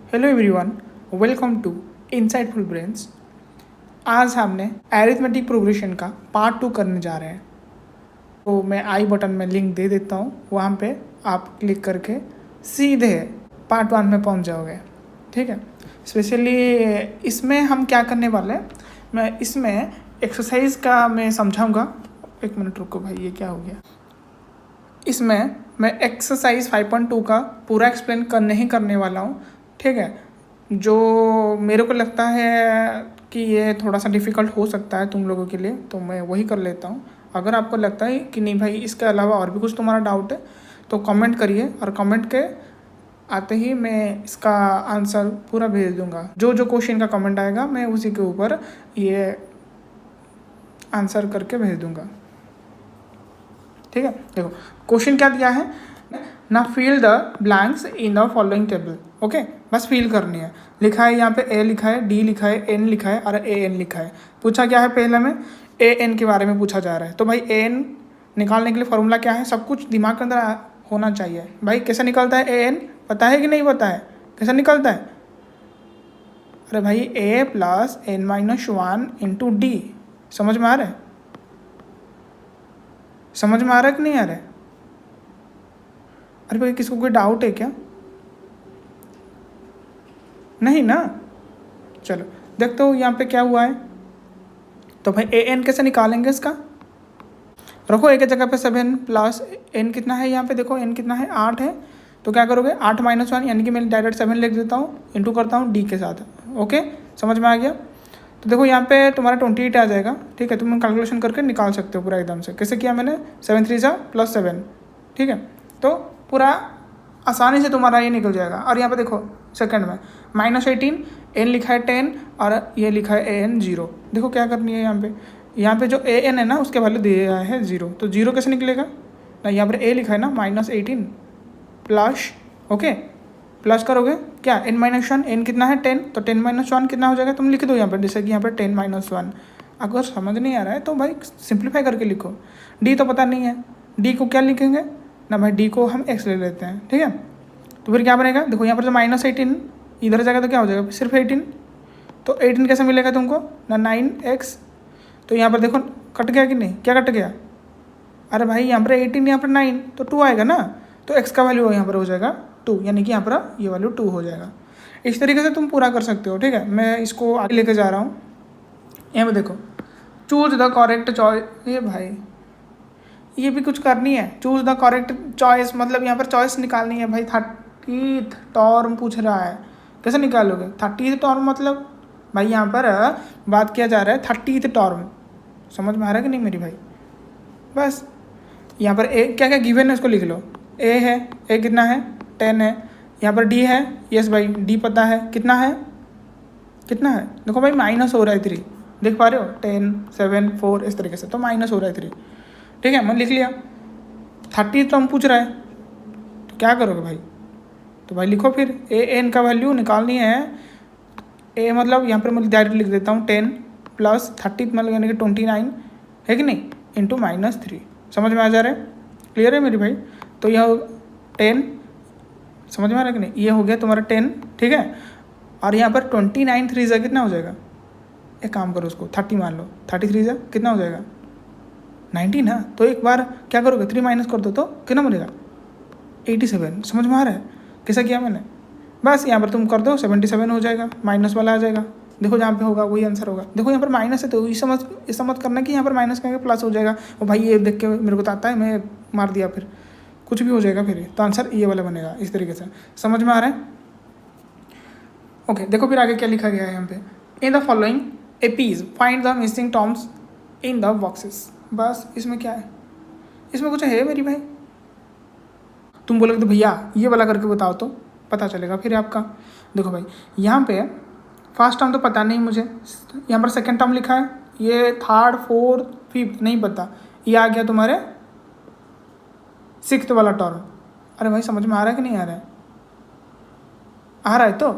Hello everyone, welcome to insightful brains. आज हमने arithmetic progression का पार्ट 2 करने जा रहे हैं। तो मैं आई बटन में लिंक दे देता हूँ, वहाँ पे आप क्लिक करके सीधे पार्ट 1 में पहुँच जाओगे। ठीक है। स्पेशली इसमें हम क्या करने वाले हैं, मैं इसमें एक्सरसाइज का मैं समझाऊँगा। एक मिनट रुको भाई, ये क्या हो गया। इसमें मैं एक्सरसाइज 5.2 का पूरा एक्सप्लेन नहीं करने वाला हूँ। ठीक है। जो मेरे को लगता है कि ये थोड़ा सा डिफ़िकल्ट हो सकता है तुम लोगों के लिए, तो मैं वही कर लेता हूँ। अगर आपको लगता है कि नहीं भाई इसके अलावा और भी कुछ तुम्हारा डाउट है तो कमेंट करिए, और कमेंट के आते ही मैं इसका आंसर पूरा भेज दूँगा। जो जो क्वेश्चन का कमेंट आएगा मैं उसी के ऊपर ये आंसर करके भेज दूँगा। ठीक है। देखो क्वेश्चन क्या दिया है ना, fill the blanks in the following table. Okay, बस फिल करनी है। लिखा है यहाँ पे ए लिखा है, डी लिखा है, एन लिखा है और ए एन लिखा है। पूछा क्या है, पहले में ए एन के बारे में पूछा जा रहा है। तो भाई ए एन निकालने के लिए फॉर्मूला क्या है, सब कुछ दिमाग के अंदर होना चाहिए। भाई कैसे निकलता है ए एन, पता है कि नहीं पता है, कैसे निकलता है? अरे भाई a plus n minus 1 into d. समझ में आ रहा है? समझ में आ रहा है कि नहीं आ रहा है? अरे भाई किसको कोई डाउट है क्या? नहीं ना? चलो देखते हो यहाँ पे क्या हुआ है। तो भाई ए एन कैसे निकालेंगे इसका, रखो एक जगह पे 7 प्लस एन कितना है, यहाँ पे देखो एन कितना है 8 है। तो क्या करोगे 8 माइनस 1, यानी कि मैं डायरेक्ट 7 लिख देता हूँ, इंटू करता हूँ डी के साथ। ओके, समझ में आ गया? तो देखो यहाँ पे तुम्हारा 28 आ जाएगा। ठीक है, तुम कैलकुलेशन करके निकाल सकते हो पूरा एकदम से। कैसे किया मैंने, 7 3 + 7। ठीक है, तो पूरा आसानी से तुम्हारा ये निकल जाएगा। और यहाँ पे देखो सेकंड में -18, एन लिखा है 10 और ये लिखा है ए एन 0। देखो क्या करनी है यहाँ पे जो ए एन है ना उसके वैल्यू दिया है 0। तो 0 कैसे निकलेगा ना, यहाँ पर ए लिखा है ना -18 प्लस, ओके प्लस करोगे क्या n माइनस 1, एन कितना है 10, तो 10 माइनस 1 कितना हो जाएगा, तुम लिख दो यहाँ पर। जैसे कि यहाँ पर 10 माइनस 1। अगर समझ नहीं आ रहा है तो भाई सिंप्लीफाई करके लिखो। डी तो पता नहीं है, डी को क्या लिखेंगे ना भाई, डी को हम एक्स ले लेते हैं। ठीक है, तो फिर क्या बनेगा, देखो यहाँ पर जो -18 इधर जाएगा तो क्या हो जाएगा, सिर्फ 18। तो 18 कैसे मिलेगा तुमको ना, 9x। तो यहाँ पर देखो कट गया कि नहीं, क्या कट गया? अरे भाई यहाँ पर 18, यहाँ पर 9, तो 2 आएगा ना। तो x का वैल्यू यहाँ पर हो जाएगा 2, यानी कि यहाँ पर ये वैल्यू 2 हो जाएगा। इस तरीके से तुम पूरा कर सकते हो। ठीक है, मैं इसको आगे लेके जा रहा हूँ। यहाँ पर देखो चूज द करेक्ट चॉइस। ये भाई ये भी कुछ करनी है, चूज द करेक्ट चॉइस, मतलब यहाँ पर चॉइस निकालनी है भाई। 30th टर्म पूछ रहा है, कैसे निकालोगे 30th टर्म? मतलब भाई यहाँ पर बात किया जा रहा है 30th टर्म। समझ में आ रहा है कि नहीं मेरी भाई? बस यहाँ पर ए क्या क्या गिवन है उसको लिख लो। ए है, ए कितना है 10 है। यहाँ पर डी है, यस भाई डी पता है कितना है, कितना है देखो भाई माइनस हो रहा है 3, देख पा रहे हो 10 7 4 इस तरीके से, तो माइनस हो रहा है 3। ठीक है, मैंने लिख लिया। 30 टर्म पूछ रहा है तो क्या करोगे भाई, तो भाई लिखो फिर ए एन का वैल्यू निकालनी है। ए मतलब यहाँ पर मैं डायरेक्ट लिख देता हूँ 10 प्लस 30 मतलब यानी कि 29 है कि नहीं, इंटू -3। समझ में आ जा रहा है? क्लियर है मेरी भाई? तो यह 10, समझ में आ रहा है कि नहीं, ये हो गया तुम्हारा 10। ठीक है, और यहाँ पर 29 3 जा कितना हो जाएगा, एक काम करो उसको 30 मान लो, 33 जा कितना हो जाएगा 90 ना। तो एक बार क्या करोगे 3 माइनस कर दो तो कितना बनेगा 87। समझ में आ रहा है कैसा किया मैंने? बस यहाँ पर तुम कर दो 77 हो जाएगा, माइनस वाला आ जाएगा। देखो जहाँ पे होगा वही आंसर होगा। देखो यहाँ पर माइनस है तो ऐसा मत करना कि यहाँ पर माइनस करेंगे प्लस हो जाएगा। और भाई ये देख के मेरे को तो आता है, मैं मार दिया, फिर कुछ भी हो जाएगा फिर। तो आंसर ये वाला बनेगा इस तरीके से। समझ में आ रहा है? ओके, देखो फिर आगे क्या लिखा गया है यहाँ पे, इन the following APs find the missing terms in the boxes. बस इसमें क्या है, इसमें कुछ है मेरी भाई? तुम बोलोगे तो भैया ये वाला करके बताओ तो पता चलेगा फिर आपका। देखो भाई यहाँ पे फर्स्ट टर्म तो पता नहीं मुझे, यहाँ पर सेकंड टर्म लिखा है, ये थर्ड फोर्थ फिफ्थ नहीं पता, ये आ गया तुम्हारे 6th वाला टर्म। अरे भाई समझ में आ रहा है कि नहीं आ रहा है? आ रहा है तो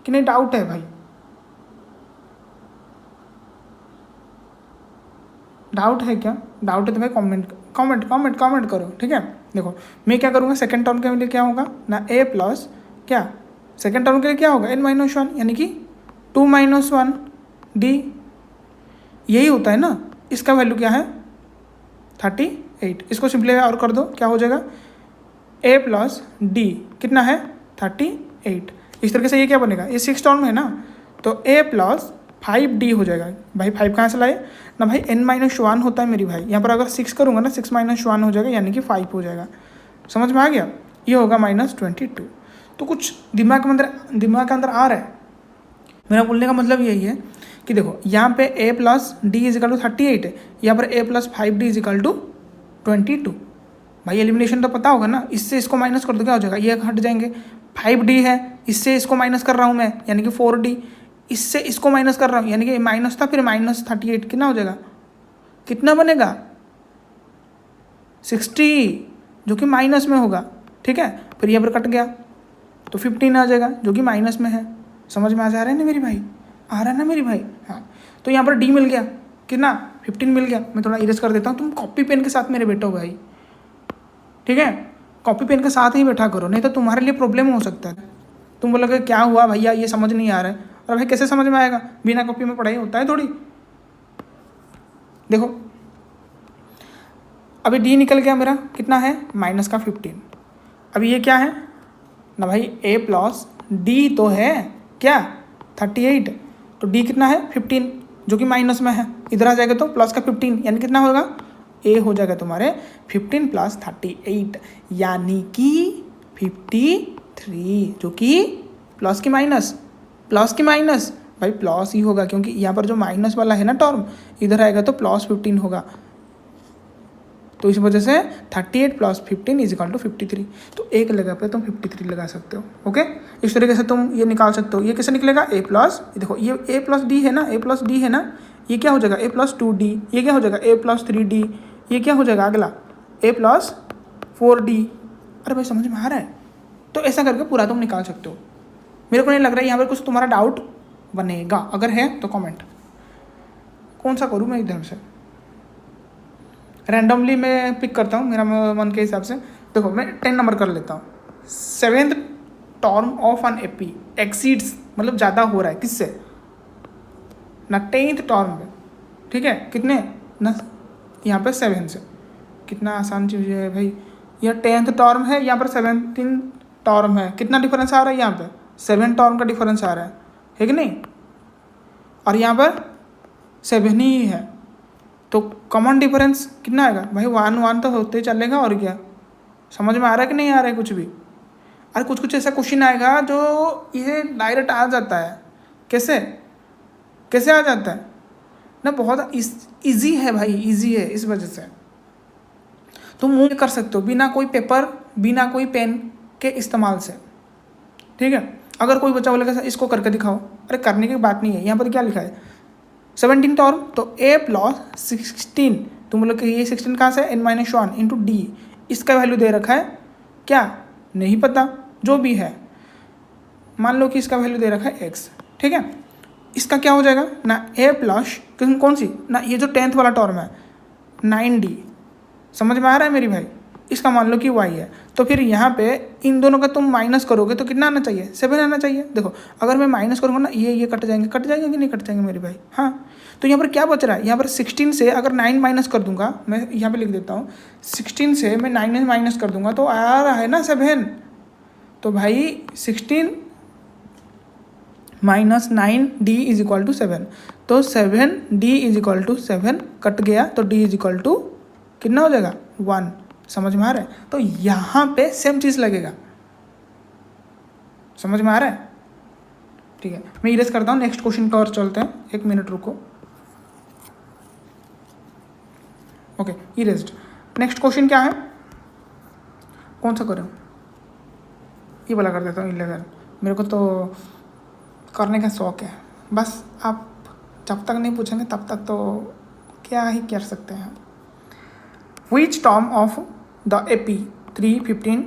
कि नहीं, डाउट है भाई? डाउट है क्या? डाउट है तो भाई कमेंट करो। ठीक है, देखो मैं क्या करूँगा, सेकंड टर्म के लिए क्या होगा ना, ए प्लस क्या सेकेंड टर्म के लिए क्या होगा n-1 यानी कि 2 - 1 d, यही होता है ना। इसका वैल्यू क्या है 38। इसको सिंपलीफाई और कर दो, क्या हो जाएगा a प्लस डी कितना है 38। इस तरीके से ये क्या बनेगा, ये 6 टर्म है ना, तो a प्लस 5d हो जाएगा। भाई 5 कहाँ से लाए ना भाई, n-1 होता है मेरी भाई, यहाँ पर अगर 6 करूँगा ना 6 - 1 हो जाएगा यानी कि 5 हो जाएगा। समझ में आ गया, ये होगा -22। तो कुछ दिमाग के अंदर आ रहा है। मेरा बोलने का मतलब यही है कि देखो यहाँ पे a plus d is equal to 38 है, यहाँ पर a plus 5d is equal to 22। भाई एलिमिनेशन तो पता होगा ना, इससे इसको माइनस कर दो क्या हो जाएगा, ये हट जाएंगे। 5d है, इससे इसको माइनस कर रहा हूँ मैं यानी कि 4d, इससे इसको माइनस कर रहा हूँ यानी कि माइनस था फिर -38 कितना हो जाएगा, कितना बनेगा 60 जो कि माइनस में होगा। ठीक है, फिर यहाँ पर कट गया तो 15 आ जाएगा जो कि माइनस में है। समझ में आ जा रहा है ना मेरी भाई, आ रहा है ना मेरी भाई। हाँ, तो यहाँ पर डी मिल गया कितना 15 मिल गया। मैं थोड़ा इरेज कर देता हूँ, तुम कॉपी पेन के साथ मेरे बैठो भाई, ठीक है, कॉपी पेन के साथ ही बैठा करो, नहीं तो तुम्हारे लिए प्रॉब्लम हो सकता है। तुम बोलोगे क्या हुआ भैया ये समझ नहीं आ रहा है, और भाई कैसे समझ में आएगा, बिना कॉपी में पढ़ाई होता है थोड़ी। देखो अभी डी निकल गया मेरा, कितना है -15। अभी ये क्या है ना भाई, a प्लस डी तो है क्या 38, तो डी कितना है 15 जो कि माइनस में है, इधर आ जाएगा तो प्लस का 15 यानी कितना होगा, a हो जाएगा तुम्हारे 15 + 38 यानी कि 53, जो कि प्लस की माइनस भाई प्लस ही होगा, क्योंकि यहाँ पर जो माइनस वाला है ना टर्म, इधर आएगा तो +15 होगा। तो इस वजह से 38 + 15 = 53। तो एक जगह पे तुम 53 लगा सकते हो। ओके, इस तरीके से तुम ये निकाल सकते हो। ये कैसे निकलेगा, a प्लस, देखो ये a प्लस डी है ना, a प्लस डी है ना, ये क्या हो जाएगा a + 2d, ये क्या हो जाएगा a + 3d, ये क्या हो जाएगा अगला a + 4d। अरे भाई समझ में आ रहा है, तो ऐसा करके पूरा तुम निकाल सकते हो। मेरे को नहीं लग रहा है यहाँ पर कुछ तुम्हारा डाउट बनेगा, अगर है तो कमेंट। कौन सा करूँ मैं, इधर से रैंडमली मैं पिक करता हूँ मेरा मन के हिसाब से। देखो मैं 10 नंबर कर लेता हूँ। 7th term of an AP exceeds, मतलब ज़्यादा हो रहा है किससे ना 10th टर्म में, ठीक है, कितने ना यहाँ पर 7 से। कितना आसान चीज़ है भाई, यह 10th टर्म है, यहाँ पर 17th टर्म है, कितना डिफरेंस आ रहा है, यहाँ पे 7 टर्म का डिफरेंस आ रहा है कि नहीं, और यहाँ पर 7 ही है, तो कॉमन डिफरेंस कितना आएगा भाई 1 तो होते ही चलेगा। और क्या समझ में आ रहा है कि नहीं आ रहा है कुछ भी। अरे कुछ कुछ ऐसा क्वेश्चन आएगा जो ये डायरेक्ट आ जाता है, कैसे आ जाता है ना, बहुत इजी है भाई, इजी है, इस वजह से तुम मुँह कर सकते हो बिना कोई पेपर बिना कोई पेन के इस्तेमाल से। ठीक है, अगर कोई बच्चा बोलेगा इसको करके दिखाओ, अरे करने की बात नहीं है। यहाँ पर क्या लिखा है 17 टर्म, तो a + 16, तुम बोलो कि ये 16 कहाँ से n-1 × d, इसका वैल्यू दे रखा है क्या नहीं पता, जो भी है मान लो कि इसका वैल्यू दे रखा है x। ठीक है, इसका क्या हो जाएगा ना a प्लस कौन सी ना, ये जो 10th वाला टर्म है 9d, समझ में आ रहा है मेरी भाई, इसका मान लो कि y है। तो फिर यहाँ पे इन दोनों का तुम माइनस करोगे तो कितना आना चाहिए 7 आना चाहिए। देखो अगर मैं माइनस करूँगा ना, ये कट जाएंगे कि नहीं कट जाएंगे मेरे भाई। हाँ, तो यहाँ पर क्या बच रहा है, यहाँ पर 16 से अगर 9 माइनस कर दूंगा, मैं यहाँ पे लिख देता हूँ 16 से मैं 9 माइनस कर दूंगा तो आ रहा है ना 7। तो भाई 16 - 9d = 7, तो 7d = 7 कट गया, तो d = कितना हो जाएगा 1। समझ में आ रहा है, तो यहाँ पे सेम चीज़ लगेगा, समझ में आ रहा है। ठीक है, मैं इरेज करता हूँ, नेक्स्ट क्वेश्चन का और चलते हैं, 1 मिनट रुको। Okay, erased. नेक्स्ट क्वेश्चन क्या है, कौन सा करूँ, ये वाला कर देता हूँ 11। मेरे को तो करने का शौक है, बस आप जब तक नहीं पूछेंगे तब तक तो क्या ही कर सकते हैं। Which term of the AP 3, 15,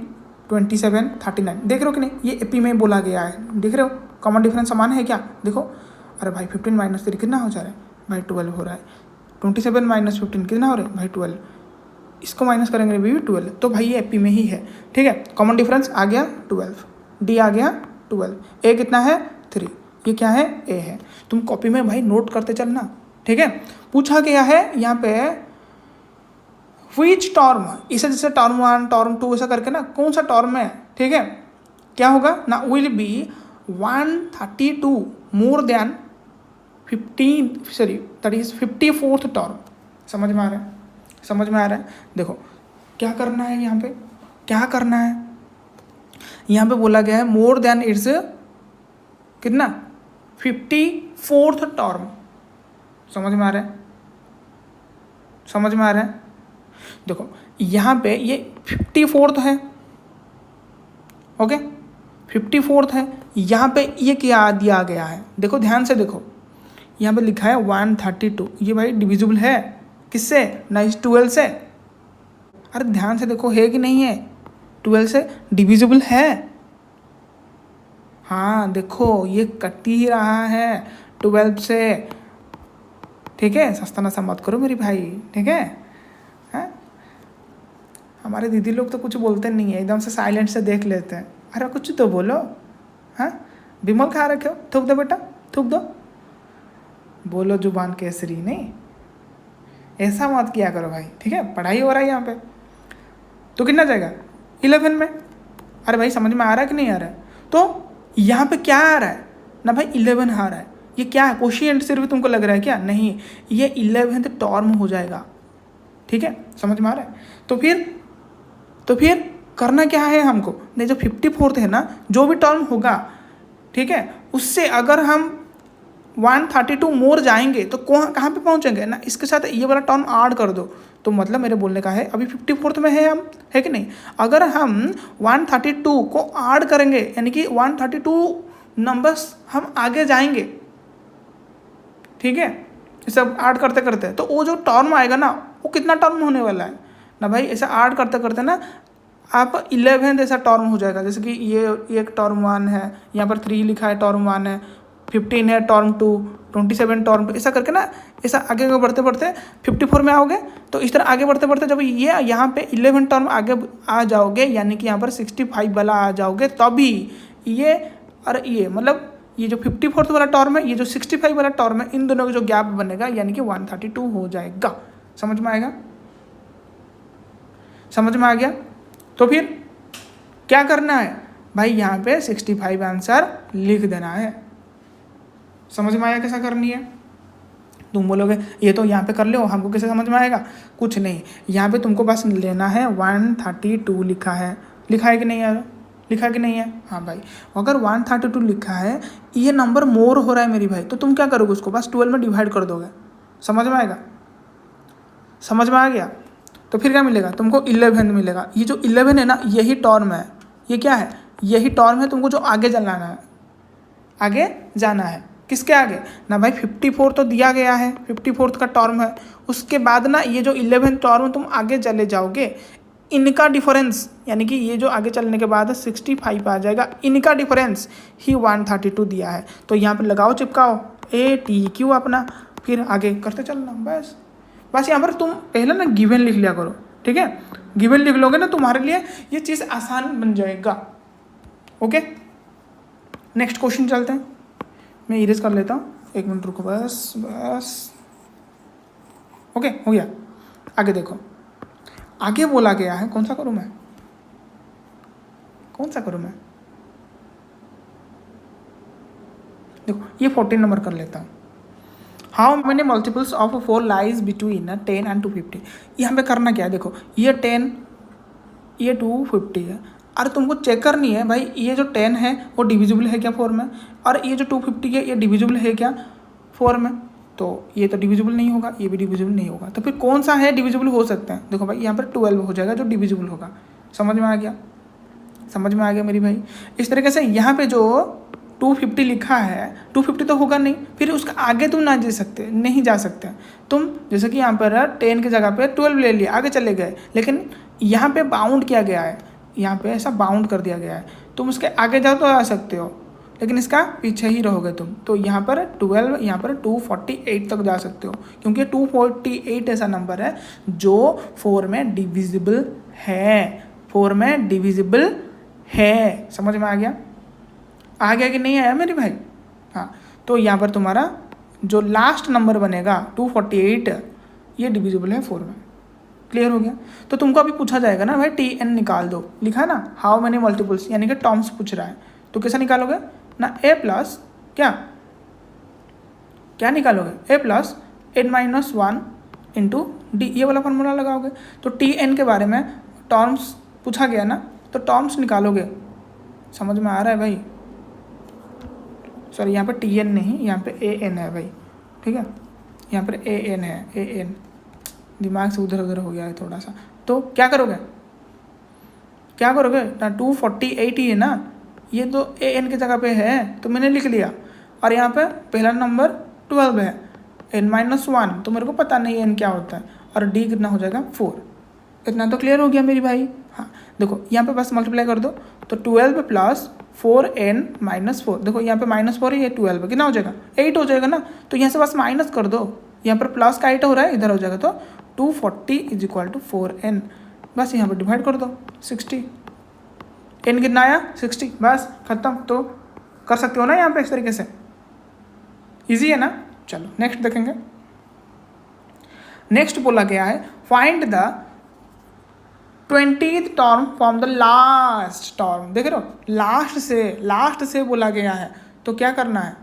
27, 39, देख रहे हो कि नहीं, ये AP में बोला गया है, देख रहे हो कॉमन डिफरेंस समान है क्या, देखो। अरे भाई 15 - 3 कितना हो जा रहा है भाई 12 हो रहा है, 27 - 15 कितना हो रहा है भाई 12, इसको माइनस करेंगे भी 12, तो भाई ये AP में ही है। ठीक है, कॉमन डिफरेंस आ गया 12, D आ गया 12, ए कितना है 3, ये क्या है ए है। तुम कॉपी में भाई नोट करते चलना, ठीक है। पूछा गया है यहाँ पे व्हिच टर्म, इसे जैसे टर्म 1 टर्म 2 ऐसा करके ना, कौन सा टर्म है, ठीक है, क्या होगा ना, will be 132 more than 54th term. समझ में आ रहा है, समझ में आ रहा है। देखो क्या करना है यहाँ पे, क्या करना है, यहाँ पे बोला गया है मोर देन इट्स कितना 54th टर्म। समझ में आ रहा है, समझ में आ रहा है। देखो यहाँ पे ये 54th है, ओके 54th है, यहाँ पे ये क्या दिया गया है, देखो ध्यान से देखो, यहाँ पे लिखा है 132, ये भाई डिविजिबल है किससे ना, इस 12 से। अरे ध्यान से देखो है कि नहीं है, 12 से डिविजिबल है। हाँ देखो ये कट ही रहा है 12 से, ठीक है। सस्ता नशा मत करो मेरी भाई, ठीक है। हाँ हमारे दीदी लोग तो कुछ बोलते नहीं है, एकदम से साइलेंट से देख लेते हैं। अरे कुछ तो बोलो, हाँ बिमल खा रखे हो, थूक दो बेटा थूक दो, बोलो जुबान केसरी नहीं, ऐसा मत किया करो भाई, ठीक है। पढ़ाई हो रहा है यहाँ पे, तो कितना जाएगा 11 में। अरे भाई समझ में आ रहा है कि नहीं आ रहा है। तो यहाँ पे क्या आ रहा है ना भाई 11 आ रहा है, ये क्या है कोशिएंट सिर्फ तुमको लग रहा है क्या, नहीं ये 11th टर्म हो जाएगा, ठीक है। समझ में आ रहा है। तो फिर करना क्या है हमको, नहीं जो 54th है ना, जो भी टर्म होगा, ठीक है, उससे अगर हम 132 मोर जाएंगे तो कहाँ पे पहुँचेंगे ना, इसके साथ ये वाला टर्म ऐड कर दो। तो मतलब मेरे बोलने का है अभी 54th में है हम, है कि नहीं। अगर हम 132 को ऐड करेंगे यानी कि 132 नंबर्स हम आगे जाएंगे, ठीक है, ये सब ऐड करते करते, तो वो जो टर्म आएगा ना वो कितना टर्म होने वाला है ना भाई, ऐसा ऐड करते करते ना आप 11 ऐसा टर्म हो जाएगा। जैसे कि ये एक टर्म 1 है, यहाँ पर 3 लिखा है टर्म 1 है, 15 है टर्म 2, 27 टर्म 2, ऐसा करके ना, ऐसा आगे बढ़ते बढ़ते 54 में आओगे। तो इस तरह आगे बढ़ते बढ़ते जब ये यहाँ पे 11 टर्म आगे आ जाओगे, यानी कि यहाँ पर 65 वाला आ जाओगे, तभी ये और ये मतलब ये जो 54th वाला टर्म है, ये जो 65 वाला टर्म है, इन दोनों का जो गैप बनेगा यानी कि 132 हो जाएगा। समझ में आएगा, समझ में आ गया। तो फिर क्या करना है भाई, यहाँ पे 65 आंसर लिख देना है। समझ में आया कैसा करनी है। तुम बोलोगे ये तो यहाँ पे कर लो, हमको कैसे समझ में आएगा, कुछ नहीं, यहाँ पे तुमको बस लेना है 132 लिखा है कि नहीं यार, लिखा कि नहीं है। हाँ भाई अगर 132 लिखा है, ये नंबर मोर हो रहा है मेरी भाई, तो तुम क्या करोगे, उसको बस 12 में डिवाइड कर दोगे। समझ में आएगा, समझ में आ गया। तो फिर क्या मिलेगा तुमको 11 मिलेगा। ये जो 11 है ना, यही टर्म है, ये क्या है, यही टर्म है, तुमको जो आगे जाना है, आगे जाना है। किसके आगे ना भाई 54 तो दिया गया है, 54th का टर्म है, उसके बाद ना ये जो 11th टर्म तुम आगे चले जाओगे, इनका डिफरेंस यानी कि ये जो आगे चलने के बाद 65 आ जाएगा, इनका डिफरेंस ही 132 दिया है। तो यहाँ पे लगाओ चिपकाओ ATQ अपना, फिर आगे करते चलना। बस यहाँ पर तुम पहले ना गिवन लिख लिया करो, ठीक है। गिवन लिख लोगे ना तुम्हारे लिए ये चीज़ आसान बन जाएगा। ओके नेक्स्ट क्वेश्चन चलते हैं, मैं इरेज कर लेता हूँ, 1 मिनट रुको बस। ओके हो गया। आगे देखो, आगे बोला गया है, कौन सा करूँ मैं, देखो ये 14 नंबर कर लेता हूँ। How many multiples of 4 lies between 10 and 250। यहाँ पे करना क्या है, देखो ये 10 ये 250 है, अरे तुमको चेक करनी है भाई ये जो 10 है वो डिविजिबल है क्या 4 में, और ये जो 250 है ये डिविजिबल है क्या 4 में। तो ये तो डिविजिबल नहीं होगा, ये भी डिविजिबल नहीं होगा, तो फिर कौन सा है डिविजिबल हो सकते हैं। देखो भाई यहाँ पर 12 हो जाएगा जो डिविजिबल होगा। समझ में आ गया, समझ में आ गया मेरी भाई। इस तरीके से यहाँ पे जो 250 लिखा है, 250 तो होगा नहीं, फिर उसका आगे तुम नहीं जा सकते तुम। जैसे कि यहाँ पर 10 की जगह पे 12 ले लिया, आगे चले गए, लेकिन यहाँ पे बाउंड किया गया है, यहाँ पे ऐसा बाउंड कर दिया गया है, तुम उसके आगे जाओ तो आ सकते हो, लेकिन इसका पीछे ही रहोगे तुम। तो यहाँ पर 12, यहाँ पर 248 तक जा सकते हो, क्योंकि 248 ऐसा नंबर है जो 4 में डिविजिबल है, 4 में डिविजिबल है। समझ में आ गया। आ गया कि नहीं आया मेरे भाई? हाँ, तो यहाँ पर तुम्हारा जो लास्ट नंबर बनेगा 248 ये डिविजिबल है 4 में। क्लियर हो गया? तो तुमको अभी पूछा जाएगा ना भाई टी एन निकाल दो, लिखा है ना हाउ मेनी मल्टीपल्स, यानी कि टर्म्स पूछ रहा है, तो कैसा निकालोगे ना ए प्लस क्या निकालोगे a plus n minus 1 into d, ये वाला फॉर्मूला लगाओगे। तो टी एन के बारे में टर्म्स पूछा गया ना, तो टर्म्स निकालोगे। समझ में आ रहा है भाई? सॉरी, यहाँ पर टी एन नहीं, यहाँ पे ए एन है भाई, ठीक है, यहाँ पर ए एन है, ए एन, दिमाग से उधर उधर हो गया है थोड़ा सा। तो क्या करोगे ना 248 ही है ना, ये तो ए एन की जगह पे है तो मैंने लिख लिया, और यहाँ पे पहला नंबर 12 है, एन माइनस 1, तो मेरे को पता नहीं एन क्या होता है, और डी कितना हो जाएगा 4। इतना तो क्लियर हो गया मेरी भाई? हाँ, देखो यहाँ पे बस मल्टीप्लाई कर दो, तो 12 प्लस 4n माइनस 4, देखो यहाँ पे -4 है, ये 12 कितना हो जाएगा 8 हो जाएगा ना, तो यहाँ से बस माइनस कर दो, यहाँ पर प्लस का 8 हो रहा है, इधर हो जाएगा, तो 240 इज इक्वल टू 4n, बस यहाँ पर डिवाइड कर दो 60, n कितना आया 60, बस खत्म। तो कर सकते हो ना यहाँ पे इस तरीके से, इजी है ना? चलो नेक्स्ट देखेंगे। नेक्स्ट बोला गया है find the 20th term from the last term. देख रहे हो, लास्ट से बोला गया है, तो क्या करना है,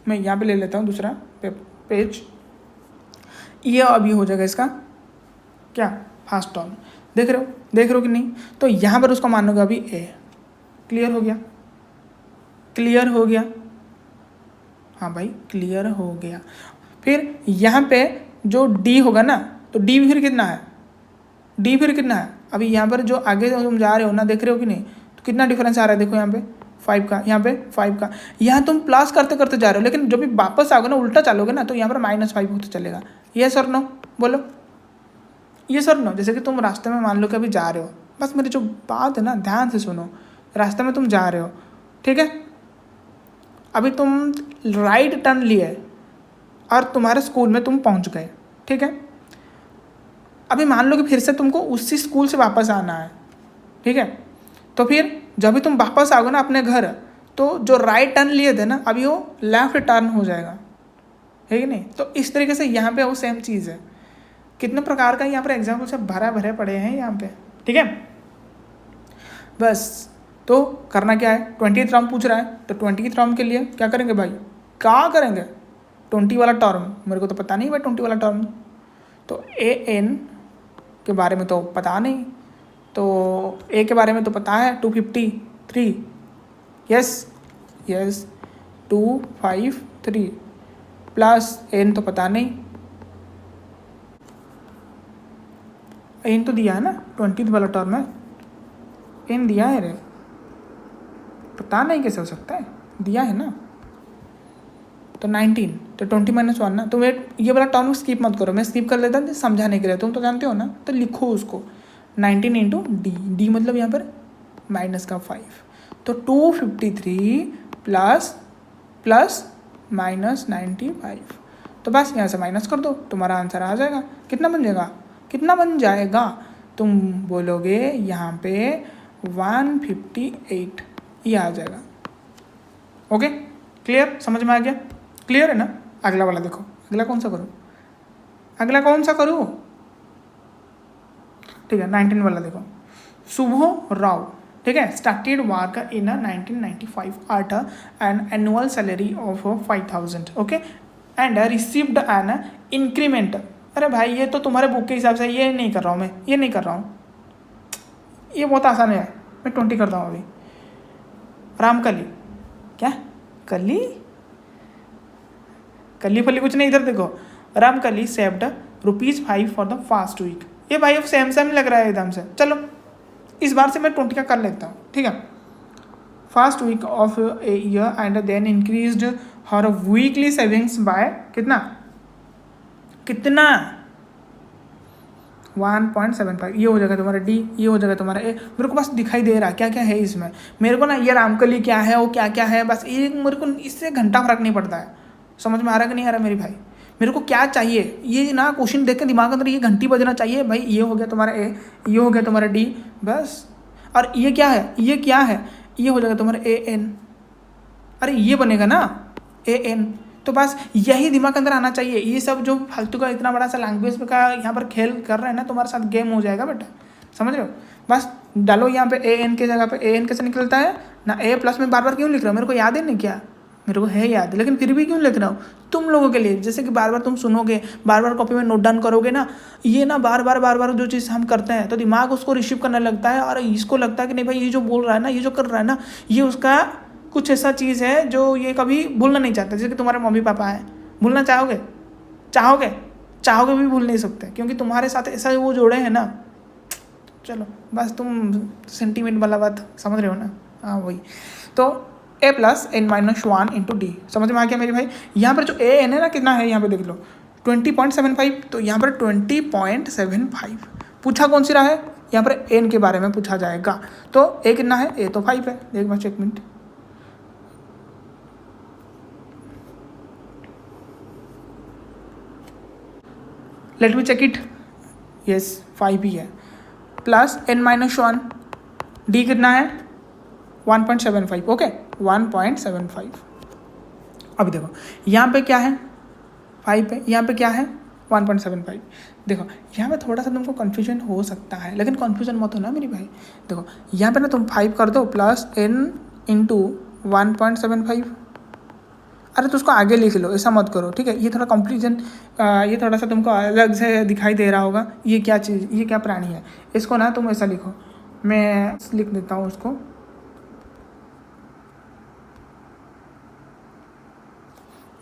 मैं यहाँ पे ले लेता हूँ दूसरा पेज, ये अभी हो जाएगा इसका क्या फर्स्ट टर्म, देख रहे हो कि नहीं? तो यहाँ पर उसको मानोगे अभी ए। क्लियर हो गया? हाँ भाई क्लियर हो गया। फिर यहाँ पे जो डी होगा ना, तो डी फिर कितना है, अभी यहाँ पर जो आगे तुम जा रहे हो ना, देख रहे हो कि नहीं? तो कितना डिफरेंस आ रहा है, देखो यहाँ पे 5 का, यहाँ पे 5 का, यहाँ तुम प्लस करते करते जा रहे हो, लेकिन जब भी वापस आओगे ना, उल्टा चलोगे ना, तो यहाँ पर -5 होते चलेगा। ये सर नो बोलो, ये सर नो। जैसे कि तुम रास्ते में मान लो कि अभी जा रहे हो, बस मेरी जो बात है ना ध्यान से सुनो, रास्ते में तुम जा रहे हो, ठीक है, अभी तुम राइट टर्न लिए और तुम्हारे स्कूल में तुम पहुँच गए, ठीक है, अभी मान लो कि फिर से तुमको उसी स्कूल से वापस आना है, ठीक है, तो फिर जब भी तुम वापस आओगे ना अपने घर, तो जो राइट टर्न लिए थे ना, अभी वो लेफ्ट टर्न हो जाएगा, है कि नहीं? तो इस तरीके से यहाँ पे वो सेम चीज़ है। कितने प्रकार का यहाँ पर एग्जाम्पल सब भरे पड़े हैं यहाँ पे, ठीक है। बस तो करना क्या है, 20th टर्म पूछ रहा है, तो 20th टर्म के लिए क्या करेंगे भाई, क्या करेंगे 20 वाला टर्म, मेरे को तो पता नहीं भाई 20 वाला टर्म, तो ए एन के बारे में तो पता नहीं, तो ए के बारे में तो पता है 253, यस 253 प्लस एन तो पता नहीं, एन तो दिया है ना 20th वाला टर्म है, एन दिया है रे, पता नहीं कैसे हो सकता है, दिया है ना, तो 19, तो 20 - 1 ना, तो वेट ये वाला टर्म स्किप मत करो, मैं स्किप कर लेता हूँ समझाने के लिए, तुम तो जानते हो ना, तो लिखो उसको 19 इंटू डी मतलब यहाँ पर -5, तो 253 प्लस -95, तो बस यहाँ से माइनस कर दो, तुम्हारा आंसर आ जाएगा। कितना बन जाएगा, तुम बोलोगे यहाँ पे 158, ये आ जाएगा। ओके क्लियर, समझ में आ गया? क्लियर है ना? अगला वाला देखो, अगला कौन सा करूँ? ठीक है 19 वाला देखो, शुभ राव, ठीक है, started work in 1995 at an annual salary of 5000, okay, and received an increment. अरे भाई ये तो तुम्हारे बुक के हिसाब से ये नहीं कर रहा हूँ, ये बहुत आसान है, मैं 20 करता हूँ अभी। रामकली, क्या कली फली कुछ नहीं, इधर देखो, Ramkali saved ₹5 for the first week. ये भाई अब सेम लग रहा है एकदम से, चलो इस बार से मैं 20 का कर लेता हूँ, ठीक है। First week of a year and then increased her weekly savings by कितना 1.75, ये हो जाएगा तुम्हारा डी, ये हो जाएगा तुम्हारा ए। मेरे को बस दिखाई दे रहा क्या क्या है इसमें, मेरे को ना ये रामकली क्या है, वो क्या क्या है, बस ये मेरे को इससे घंटा फर्क नहीं पड़ता है। समझ में आ रहा कि नहीं आ रहा मेरी भाई? मेरे को क्या चाहिए, ये ना क्वेश्चन देख के दिमाग अंदर ये घंटी बजना चाहिए भाई। ये हो गया तुम्हारा ए, ये हो गया तुम्हारा डी, बस। और ये क्या है, ये हो जाएगा तुम्हारा ए एन, अरे ये बनेगा ना ए एन। तो बस यही दिमाग के अंदर आना चाहिए। ये सब जो फालतू का इतना बड़ा सा लैंग्वेज का यहाँ पर खेल कर रहे हैं ना, तुम्हारे साथ गेम हो जाएगा बेटा, समझ रहे हो। बस डालो यहाँ पे ए एन के जगह पे ए एन कैसे निकलता है ना, ए प्लस में बार बार क्यों लिख रहा हूँ, मेरे को याद है नहीं क्या, मेरे को है याद, लेकिन फिर भी क्यों लिख रहा हूँ तुम लोगों के लिए। जैसे कि बार बार तुम सुनोगे, बार बार कॉपी में नोट डाउन करोगे ना, ये ना बार बार जो चीज़ हम करते हैं तो दिमाग उसको रिसीव करने लगता है, और इसको लगता है कि नहीं भाई ये जो बोल रहा है ना, ये जो कर रहा है ना, ये उसका कुछ ऐसा चीज़ है जो ये कभी भूलना नहीं चाहता। जैसे कि तुम्हारे मम्मी पापा हैं, भूलना चाहोगे, चाहोगे चाहोगे भी भूल नहीं सकते, क्योंकि तुम्हारे साथ ऐसा वो जोड़े हैं ना। चलो बस तुम सेंटीमेंट वाला बात समझ रहे हो ना, हाँ वही। तो a plus n minus one into d, समझ में आ गया मेरे भाई। यहाँ पर जो ए एन है ना कितना है, यहाँ पे देख लो 20.75, तो यहाँ पर 20.75 पूछा कौन सी रहा है, यहाँ पर एन के बारे में पूछा जाएगा। तो ए कितना है, ए तो 5 है, देख बस एक minute, let me check it, yes 5 ही है, plus n minus one, d कितना है 1.75, ओके 1.75। अभी देखो यहाँ पे क्या है 5 है, यहाँ पे क्या है 1.75। देखो यहाँ पे थोड़ा सा तुमको कन्फ्यूजन हो सकता है, लेकिन कन्फ्यूजन मत हो ना मेरी भाई। देखो यहाँ पे ना तुम 5 कर दो प्लस एन इंटू 1.75, अरे तो उसको आगे लिख लो, ऐसा मत करो, ठीक है। ये थोड़ा कंफ्यूजन, ये थोड़ा सा तुमको अलग से दिखाई दे रहा होगा, ये क्या चीज़, ये क्या प्राणी है, इसको ना तुम ऐसा लिखो, मैं लिख देता हूँ उसको।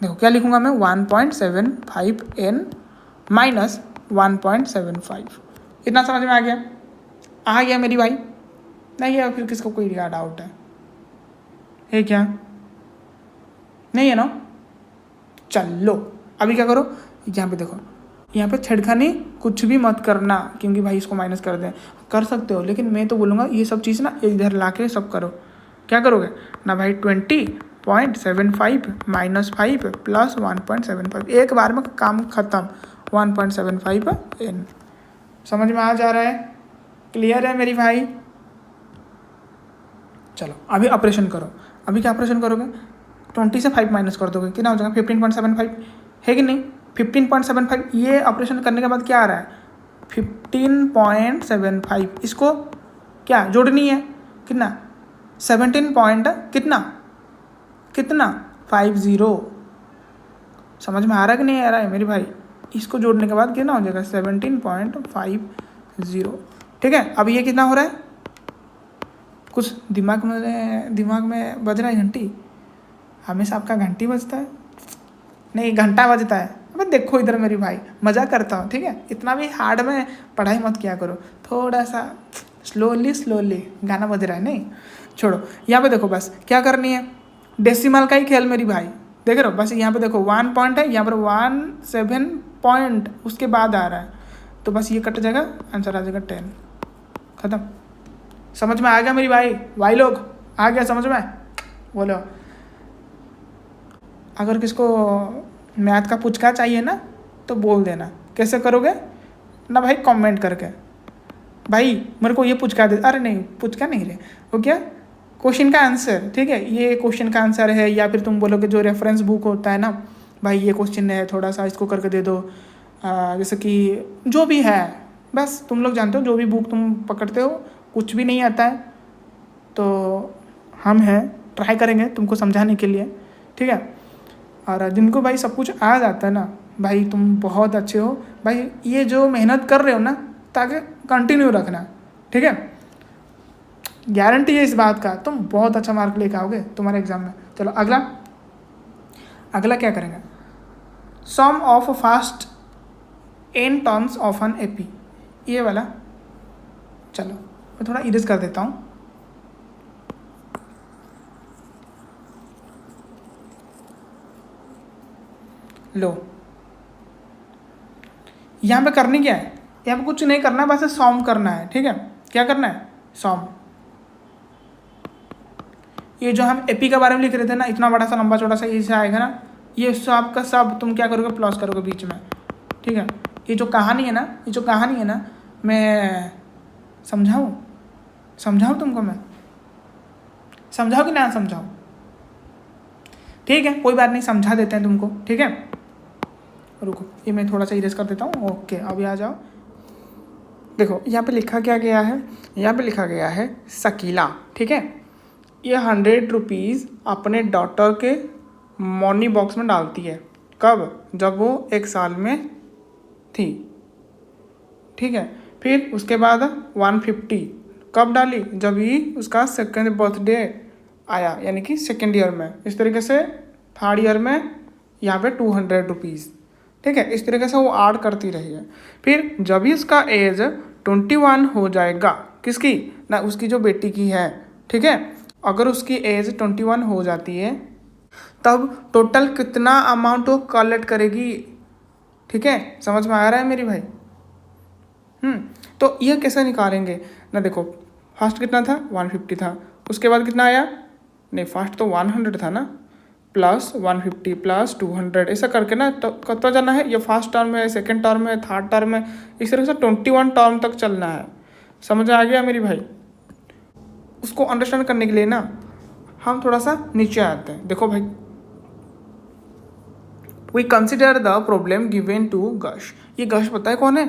देखो क्या लिखूंगा मैं, 1.75 एन माइनस 1.75, इतना समझ में आ गया मेरी भाई, नहीं है फिर किसको कोई डाउट है क्या, नहीं है ना। चलो अभी क्या करो, यहाँ पे देखो, यहाँ पे छेड़खानी कुछ भी मत करना, क्योंकि भाई इसको माइनस कर दें, कर सकते हो, लेकिन मैं तो बोलूँगा ये सब चीज़ ना इधर ला के सब करो। क्या करोगे ना भाई, 20.75 माइनस 5 प्लस 1.75, एक बार में काम खत्म, 1.75 एन। समझ में आ जा रहा है, क्लियर है मेरी भाई। चलो अभी ऑपरेशन करो, अभी क्या ऑपरेशन करोगे, 20 से 5 माइनस कर दोगे, कितना हो जाएगा 15.75, है कि नहीं 15.75। ये ऑपरेशन करने के बाद क्या आ रहा है 15.75, इसको क्या जोड़नी है, कितना 17 पॉइंट कितना 50, समझ में आ रहा है कि नहीं आ रहा है मेरी भाई। इसको जोड़ने के बाद कितना हो जाएगा 17.50, ठीक है। अब ये कितना हो रहा है, कुछ दिमाग में बज रहा है घंटी, हमेशा आपका घंटी बजता है, नहीं घंटा बजता है। अबे देखो इधर मेरी भाई, मज़ा करता हूँ, ठीक है, इतना भी हार्ड में पढ़ाई मत किया करो, थोड़ा सा स्लोली गाना बज रहा है, नहीं छोड़ो। यहाँ पे देखो बस क्या करनी है, डेसिमल का ही खेल मेरी भाई, देख रहे हो, बस यहाँ पे देखो 1 पॉइंट है, यहाँ पर 17 पॉइंट उसके बाद आ रहा है, तो बस ये कट जाएगा, आंसर आ जाएगा 10, खत्म। समझ में आ गया मेरी भाई लोग, आ गया समझ में, बोलो। अगर किसको मैथ का पुचका चाहिए ना तो बोल देना, कैसे करोगे ना भाई, कमेंट करके, भाई मेरे को ये पुचका दे, अरे नहीं पुचका नहीं रे, वो क्या क्वेश्चन का आंसर, ठीक है, ये क्वेश्चन का आंसर है, या फिर तुम बोलोगे जो रेफरेंस बुक होता है ना, भाई ये क्वेश्चन है थोड़ा सा इसको करके दे दो, जैसे कि जो भी है, बस तुम लोग जानते हो, जो भी बुक तुम पकड़ते हो, कुछ भी नहीं आता है तो हम हैं, ट्राई करेंगे तुमको समझाने के लिए, ठीक है। और जिनको भाई सब कुछ आ जाता है ना भाई, तुम बहुत अच्छे हो भाई, ये जो मेहनत कर रहे हो ना, ताकि कंटिन्यू रखना, ठीक है, गारंटी है इस बात का, तुम बहुत अच्छा मार्क लेकर आओगे तुम्हारे एग्जाम में। चलो अगला क्या करेंगे, sum of first n terms of an AP, ये वाला। चलो मैं थोड़ा इरेज कर देता हूँ, लो यहाँ पे करनी क्या है, यहाँ पे कुछ नहीं करना, बस सॉम करना है, ठीक है। क्या करना है, सॉम। ये जो हम एपी के बारे में लिख रहे थे ना, इतना बड़ा सा लंबा चौड़ा सा ये आएगा ना, ये सब का सब तुम क्या करोगे, प्लस करोगे बीच में, ठीक है। ये जो कहानी है ना, मैं समझाऊँ तुमको, मैं समझाऊँ कि ना समझाऊँ, ठीक है, कोई बात नहीं, समझा देते हैं तुमको, ठीक है। रुको, ये मैं थोड़ा सा इरेज कर देता हूँ। ओके, अभी आ जाओ। देखो यहाँ पे लिखा क्या गया है, यहाँ पे लिखा गया है शकीला, ठीक है। ये 100 रुपीज़ अपने डॉटर के मनी बॉक्स में डालती है। कब? जब वो 1 साल में थी, ठीक है। फिर उसके बाद 150 कब डाली? जब ही उसका 2nd बर्थडे आया, यानी कि 2nd ईयर में। इस तरीके से 3rd ईयर में यहाँ पे 200 रुपीज़, ठीक है। इस तरीके से वो ऐड करती रही है। फिर जब ही उसका एज 21 हो जाएगा, किसकी? ना, उसकी जो बेटी की है, ठीक है। अगर उसकी एज 21 हो जाती है तब टोटल कितना अमाउंट वो कलेक्ट करेगी, ठीक है। समझ में आ रहा है मेरी भाई? तो ये कैसे निकालेंगे ना? देखो, फर्स्ट कितना था? 150 था। उसके बाद कितना आया? नहीं, फर्स्ट तो 100 था ना, प्लस 150 प्लस 200, ऐसा करके ना तो कतवा जाना है? ये फर्स्ट टर्म है, 2nd टर्म है, 3rd टर्म है, इस तरह से 21 टर्म तक चलना है। समझ आ गया मेरी भाई? उसको अंडरस्टैंड करने के लिए ना हम थोड़ा सा नीचे आते हैं। देखो भाई, we consider the problem given to गश। ये गश पता है कौन है?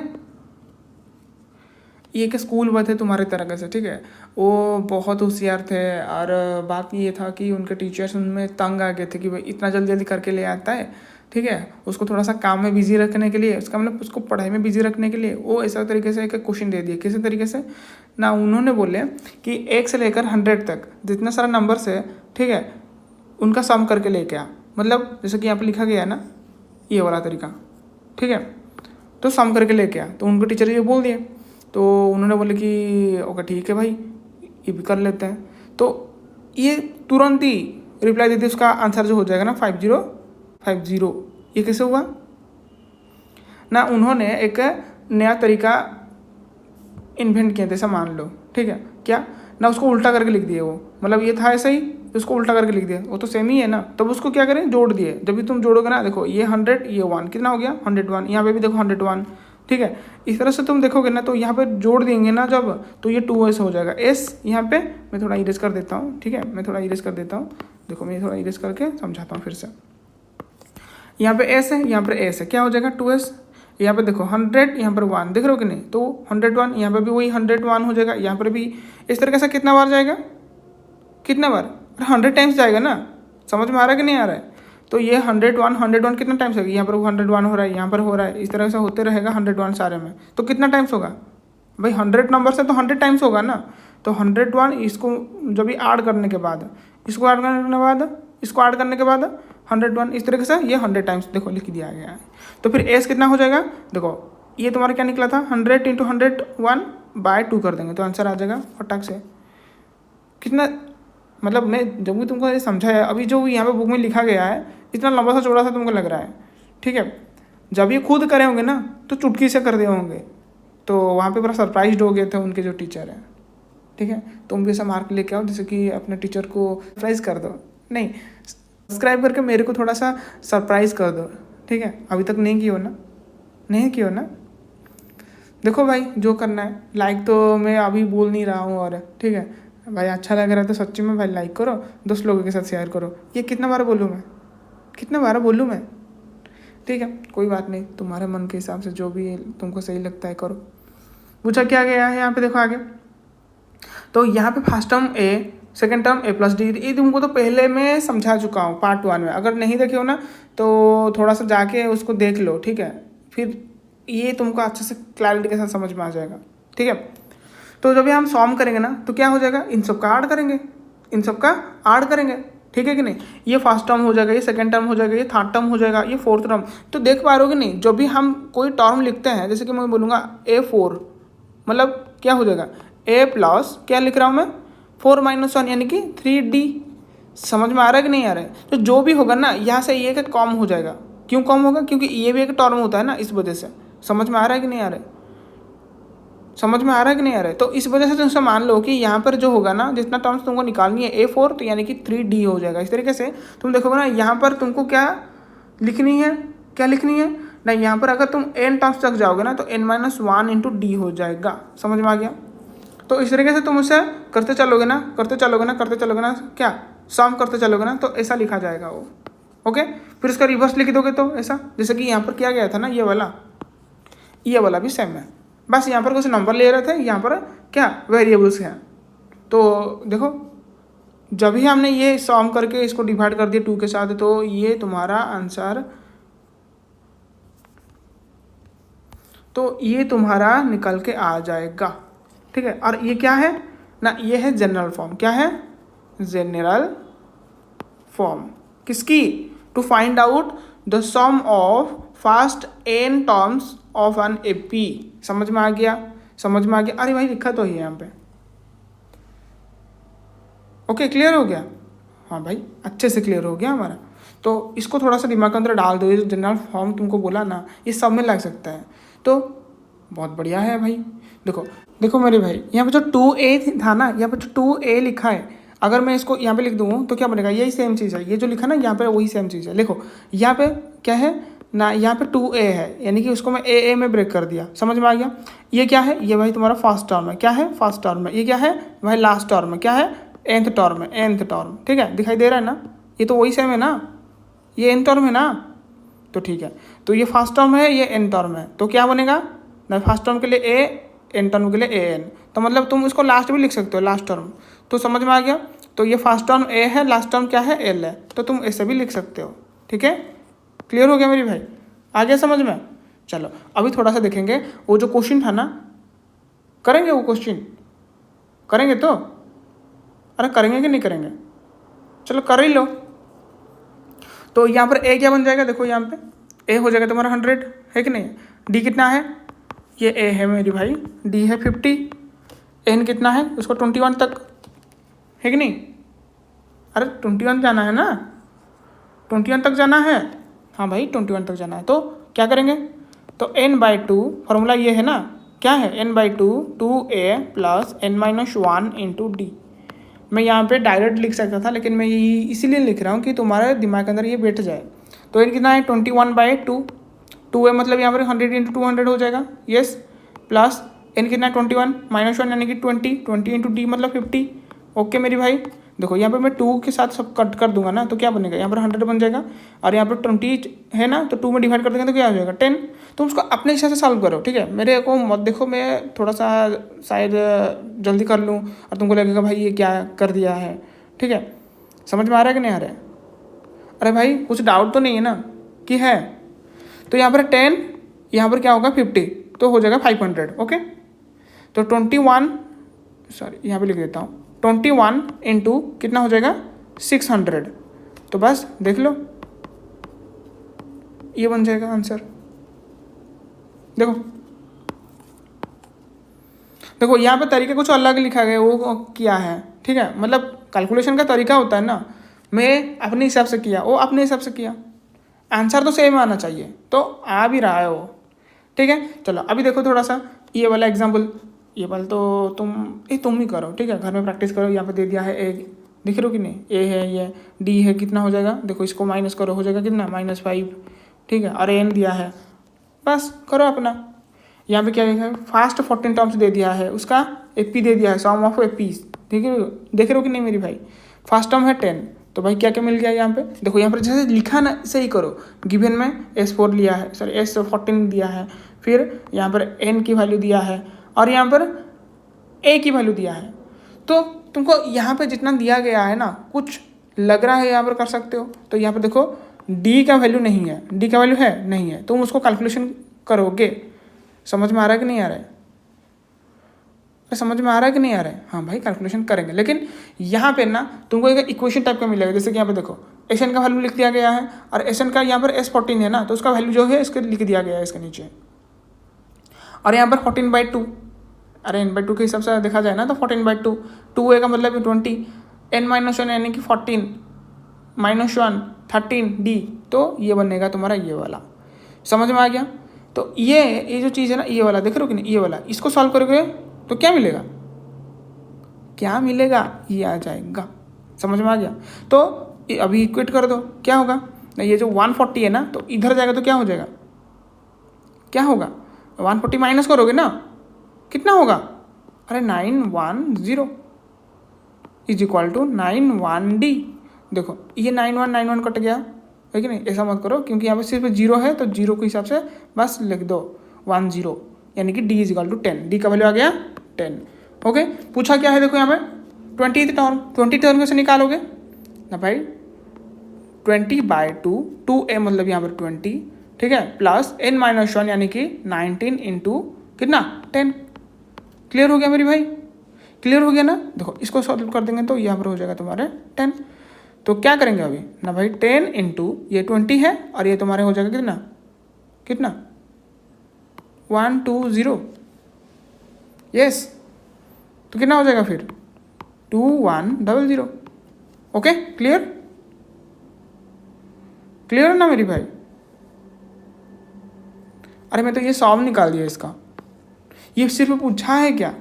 ये एक स्कूल में थे तुम्हारे तरह से, ठीक है। वो बहुत होशियार थे और बात ये था कि उनके टीचर्स उनमें तंग आ गए थे कि भाई इतना जल्दी जल्दी करके ले आता है, ठीक है। उसको थोड़ा सा काम में बिजी रखने के लिए, उसका मतलब उसको पढ़ाई में बिजी रखने के लिए वो ऐसा तरीके से एक क्वेश्चन दे दिए। किसी तरीके से ना, उन्होंने बोले कि 1 से लेकर 100 तक जितना सारा नंबर्स है, ठीक है, उनका सम करके लेके आ। मतलब जैसे कि यहाँ पर लिखा गया है ना, ये वाला तरीका, ठीक है। तो सम करके लेके आ। तो उनको टीचर ये बोल दिए, तो उन्होंने बोले कि ओके ठीक है भाई, ये भी कर लेते हैं। तो ये तुरंत ही रिप्लाई देते, उसका आंसर जो हो जाएगा ना 5050। ये कैसे हुआ ना? उन्होंने एक नया तरीका इन्वेंट किया, जैसा मान लो, ठीक है। क्या ना? उसको उल्टा करके लिख दिए वो, मतलब ये था ऐसा ही, उसको उल्टा करके लिख दिया। वो तो सेम ही है ना, तब उसको क्या करें? जोड़ दिए। जब भी तुम जोड़ोगे ना, देखो ये 100 ये 1 कितना हो गया? 101। यहाँ पे भी देखो 101, ठीक है। इस तरह से तुम देखोगे ना, तो यहाँ पे जोड़ देंगे ना जब, तो ये 2s हो जाएगा। s यहाँ पे मैं थोड़ा इरेज कर देता हूँ, ठीक है। मैं थोड़ा इरेज कर देता हूँ। देखो मैं थोड़ा इरेज करके समझाता हूँ फिर से। यहाँ पे s है, यहाँ पर s है, क्या हो जाएगा? 2s। यहाँ पे देखो 100, यहाँ पर 1, देख रहे हो कि नहीं? तो 101, यहाँ पे भी वही 101 हो जाएगा। यहाँ पर भी इस तरीके से कितना बार जाएगा? कितना बार? 100 टाइम्स जाएगा ना। समझ में आ रहा है कि नहीं आ रहा है? तो ये 101 कितना टाइम्स होगा? यहाँ पर 101 हो रहा है, यहाँ पर हो रहा है, इस तरह से होते रहेगा 101 सारे में। तो कितना टाइम्स होगा भाई? 100 नंबर से तो 100 टाइम्स होगा ना। तो 101 इसको जब भी ऐड करने के बाद, इसको ऐड करने के बाद, इसको ऐड करने के बाद 101, इस तरीके से ये 100 टाइम्स देखो लिख दिया गया है। तो फिर एस कितना हो जाएगा? देखो ये तुम्हारा क्या निकला था? 100 × 101/2 कर देंगे तो आंसर आ जाएगा फटाक से। कितना, मतलब मैं जब भी तुमको ये समझाया, अभी जो यहाँ पे बुक में लिखा गया है इतना लंबा सा चौड़ा सा तुमको लग रहा है, ठीक है। जब ये खुद करे होंगे ना तो चुटकी से कर दिए होंगे। तो वहाँ पे पूरा सरप्राइज्ड हो गए थे उनके जो टीचर हैं, ठीक है। तुम भी ऐसा मार्क लेके आओ जैसे कि अपने टीचर को सरप्राइज़ कर दो। नहीं, सब्सक्राइब करके मेरे को थोड़ा सा सरप्राइज़ कर दो, ठीक है। अभी तक नहीं किया हो ना? नहीं किया हो ना? देखो भाई, जो करना है, लाइक तो मैं अभी बोल नहीं रहा हूँ, और ठीक है भाई, अच्छा लग रहा है तो सच्ची में भाई लाइक करो, 10 लोगों के साथ शेयर करो। ये कितना बार बोलूँ मैं? कितना बार बोलूँ मैं? ठीक है, कोई बात नहीं, तुम्हारे मन के हिसाब से जो भी तुमको सही लगता है करो। पूछा क्या गया है यहाँ पे, देखो आगे। तो यहाँ पे फर्स्ट टर्म ए, सेकेंड टर्म a+d, ये तुमको तो पहले मैं समझा चुका हूँ पार्ट 1 में। अगर नहीं देखे हो ना तो थोड़ा सा जाके उसको देख लो, ठीक है। फिर ये तुमको अच्छे से क्लैरिटी के साथ समझ में आ जाएगा, ठीक है। तो जब हम सॉल्व करेंगे ना तो क्या हो जाएगा? इन सब का ऐड करेंगे, इन सब का ऐड करेंगे, ठीक है कि नहीं। ये फर्स्ट टर्म हो जाएगा, ये सेकंड टर्म हो जाएगा, ये थर्ड टर्म हो जाएगा, ये फोर्थ टर्म। तो देख पा रहे हो कि नहीं, जब भी हम कोई टर्म लिखते हैं, जैसे कि मैं बोलूँगा A4, मतलब क्या हो जाएगा? A प्लस क्या लिख रहा हूँ मैं? 4 - 1 यानी कि 3D। समझ में आ रहा है कि नहीं आ रहा है? तो जो भी होगा ना यहाँ से ये का कम हो जाएगा। क्यों कम होगा? क्योंकि ये भी एक टर्म होता है ना, इस वजह से। समझ में आ रहा है कि नहीं आ रहा है? समझ में आ रहा है कि नहीं आ रहा है? तो इस वजह से तुमसे मान लो कि यहाँ पर जो होगा ना, जितना टर्म्स तुमको निकालनी है A4, तो यानी कि 3D हो जाएगा। इस तरीके से तुम देखोगे ना, यहाँ पर तुमको क्या लिखनी है, क्या लिखनी है ना, यहाँ पर अगर तुम n टर्म्स तक जाओगे ना तो n-1 × d हो जाएगा। समझ में आ गया? तो इस तरीके से तुम उसे करते चलोगे ना, करते चलोगे ना, करते चलोगे ना, क्या सम करते चलोगे ना, तो ऐसा लिखा जाएगा वो। ओके, फिर उसका रिवर्स लिख दोगे तो ऐसा, जैसे कि यहाँ पर किया गया था ना, ये वाला भी सेम है, बस यहाँ पर कुछ नंबर ले रहे थे, यहाँ पर क्या वेरिएबल्स हैं। तो देखो जब ही हमने ये सॉम करके इसको डिवाइड कर दिया 2 के साथ, तो ये तुम्हारा आंसर, तो ये तुम्हारा निकल के आ जाएगा, ठीक है। और ये क्या है ना, ये है जनरल फॉर्म। क्या है? जनरल फॉर्म किसकी? To find out the sum of first n terms of an AP. समझ में आ गया? समझ में आ गया? अरे भाई लिखा तो ही है यहाँ पे। ओके, क्लियर हो गया? हाँ भाई, अच्छे से क्लियर हो गया हमारा। तो इसको थोड़ा सा दिमाग के अंदर डाल दो, ये जो जनरल फॉर्म तुमको बोला ना, ये सब में लग सकता है, तो बहुत बढ़िया है भाई। देखो मेरे भाई, यहाँ पे जो 2a था ना, यहाँ पे जो 2a लिखा है, अगर मैं इसको यहाँ पे लिख दूँ तो क्या बनेगा? यही सेम चीज़ है, ये जो लिखा ना यहाँ पे वही सेम चीज़ है। देखो यहाँ पे क्या है ना, यहाँ पे 2a है, यानी कि उसको मैं a में ब्रेक कर दिया। समझ में आ गया? ये क्या है? ये भाई तुम्हारा फर्स्ट टर्म है। क्या है? फर्स्ट टर्म है। ये क्या है भाई? लास्ट टर्म है। क्या है? nth टर्म है। nth टर्म, ठीक है, दिखाई दे रहा है ना? ये तो वही सेम है ना, ये n टर्म है ना, तो ठीक है। तो ये फर्स्ट टर्म है, ये n टर्म है, तो क्या बनेगा ना, फर्स्ट टर्म के लिए a, n टर्म के लिए a n, तो मतलब तुम इसको लास्ट भी लिख सकते हो, लास्ट टर्म। तो समझ में आ गया? तो ये फर्स्ट टर्म a है, लास्ट टर्म क्या है? l है, तो तुम ऐसे भी लिख सकते हो, ठीक है। क्लियर हो गया मेरी भाई? आ गया समझ में? चलो अभी थोड़ा सा देखेंगे वो जो क्वेश्चन था ना, करेंगे वो क्वेश्चन? करेंगे तो? अरे करेंगे कि नहीं करेंगे? चलो कर ही लो। तो यहाँ पर a क्या बन जाएगा? देखो यहाँ पे a हो जाएगा तुम्हारा 100, है कि नहीं? d कितना है? ये a है मेरी भाई, d है 50, n कितना है? उसको 21 तक, है कि नहीं? अरे 21 जाना है ना, 21 तक जाना है। हाँ भाई 21 तक जाना है, तो क्या करेंगे? तो n/2 फॉर्मूला ये है ना, क्या है? n/2 2a plus n-1 into D. मैं यहाँ पे डायरेक्ट लिख सकता था, लेकिन मैं इसीलिए लिख रहा हूँ कि तुम्हारे दिमाग के अंदर ये बैठ जाए। तो n कितना है? 21/2, 2a मतलब यहाँ पर 100 इंटू 200 हो जाएगा, यस, प्लस n कितना है? 21 -1 यानी कि 20 इंटू डी मतलब 50। ओके मेरी भाई, देखो यहाँ पे मैं 2 के साथ सब कट कर दूंगा ना, तो क्या बनेगा? यहाँ पर 100 बन जाएगा, और यहाँ पर 20 है ना, तो 2 में डिवाइड कर देंगे तो क्या हो जाएगा? 10। तो उसको अपने हिसाब से सॉल्व करो, ठीक है। मेरे को मत देखो, मैं थोड़ा सा शायद जल्दी कर लूँ और तुमको लगेगा भाई ये क्या कर दिया है, ठीक है। समझ में आ रहा है कि नहीं आ रहा है? अरे भाई कुछ डाउट तो नहीं है ना कि है? तो यहाँ पर 10, यहाँ पर क्या होगा? 50, तो हो जाएगा 500। ओके, तो 21, सॉरी यहाँ पे लिख देता हूँ, 21 इंटू कितना हो जाएगा? 600। तो बस देख लो, ये बन जाएगा आंसर। देखो यहाँ पे तरीका कुछ अलग लिखा गया, वो क्या है, ठीक है। मतलब कैलकुलेशन का तरीका होता है ना, मैं अपने हिसाब से किया, वो अपने हिसाब से किया, आंसर तो सेम आना चाहिए, तो आ भी रहा है वो, ठीक है। चलो अभी देखो थोड़ा सा ये वाला एग्जाम्पल, ये वाला तो तुम ही करो, ठीक है, घर में प्रैक्टिस करो। यहाँ पे दे दिया है ए, दिख रहे हो कि नहीं? ए है, ये डी है, कितना हो जाएगा? देखो इसको माइनस करो, हो जाएगा कितना? -5, ठीक है। और एन दिया है, बस करो अपना। यहाँ पे क्या लिखा है? फास्ट 14 टर्म्स दे दिया है, उसका एपी दे दिया है, सम ऑफ एपीज, ठीक है, देख रहे हो कि नहीं मेरी भाई? फर्स्ट टर्म है 10, तो भाई क्या क्या मिल गया यहाँ पे? देखो यहाँ पर जैसे लिखा ना, सही करो। गिवन में S4 लिया है, सॉरी S14 दिया है, फिर यहाँ पर n की वैल्यू दिया है, और यहाँ पर a की वैल्यू दिया है। तो तुमको यहाँ पे जितना दिया गया है ना, कुछ लग रहा है यहाँ पर कर सकते हो। तो यहाँ पर देखो d का वैल्यू नहीं है, d का वैल्यू है नहीं है, तुम उसको कैलकुलेशन करोगे। समझ में आ रहा है कि नहीं आ रहा है? समझ में आ रहा है कि नहीं आ रहा है? हाँ भाई कैलकुलेशन करेंगे, लेकिन यहाँ पे ना तुमको एक इक्वेशन टाइप का मिलेगा। जैसे कि यहाँ पे देखो एस का वैल्यू लिख दिया गया है, और एस का यहाँ पर S14 है ना, तो उसका वैल्यू जो है इसके लिख दिया गया है इसके नीचे, और यहाँ पर 14/2, अरे n/2 के हिसाब से देखा जाए ना तो 14/2, 2a का मतलब 20, n-1 यानी कि 14, -1 13 d, तो ये बनेगा तुम्हारा ये वाला। समझ में आ गया? तो ये जो चीज़ है ना, ये वाला देख रहे हो कि नहीं, ये वाला, इसको सॉल्व करोगे तो क्या मिलेगा? क्या मिलेगा? ये आ जाएगा। समझ में आ गया? तो अभी इक्वेट कर दो, क्या होगा ना, ये जो 140 है ना, तो इधर जाएगा तो क्या हो जाएगा? क्या होगा? 140 माइनस करोगे ना, कितना होगा? अरे 910 इज इक्वल टू 91d। देखो ये 91 91 कट गया, है कि नहीं, ऐसा मत करो क्योंकि यहाँ पे सिर्फ 0 है तो 0 के हिसाब से बस लिख दो 10, यानी कि d इजिकल टू 10, डी का वैल्यू आ गया 10। ओके, पूछा क्या है देखो यहाँ पे 20th टर्म, 20 टर्म कैसे निकालोगे ना भाई, 20/2, 2a मतलब यहाँ पर 20, ठीक है, प्लस n-1 यानी कि 19 इंटू कितना 10। क्लियर हो गया मेरी भाई, क्लियर हो गया ना। देखो इसको सॉल्व कर देंगे तो यहाँ पर हो जाएगा तुम्हारे 10। तो क्या करेंगे अभी ना भाई, 10 इंटू ये 20 है और ये तुम्हारे हो जाएगा कितना कितना 120, यस। तो कितना हो जाएगा फिर 2100। ओके, क्लियर, क्लियर है ना मेरी भाई। अरे मैं तो ये सॉल्व निकाल दिया इसका, ये सिर्फ पूछा है क्या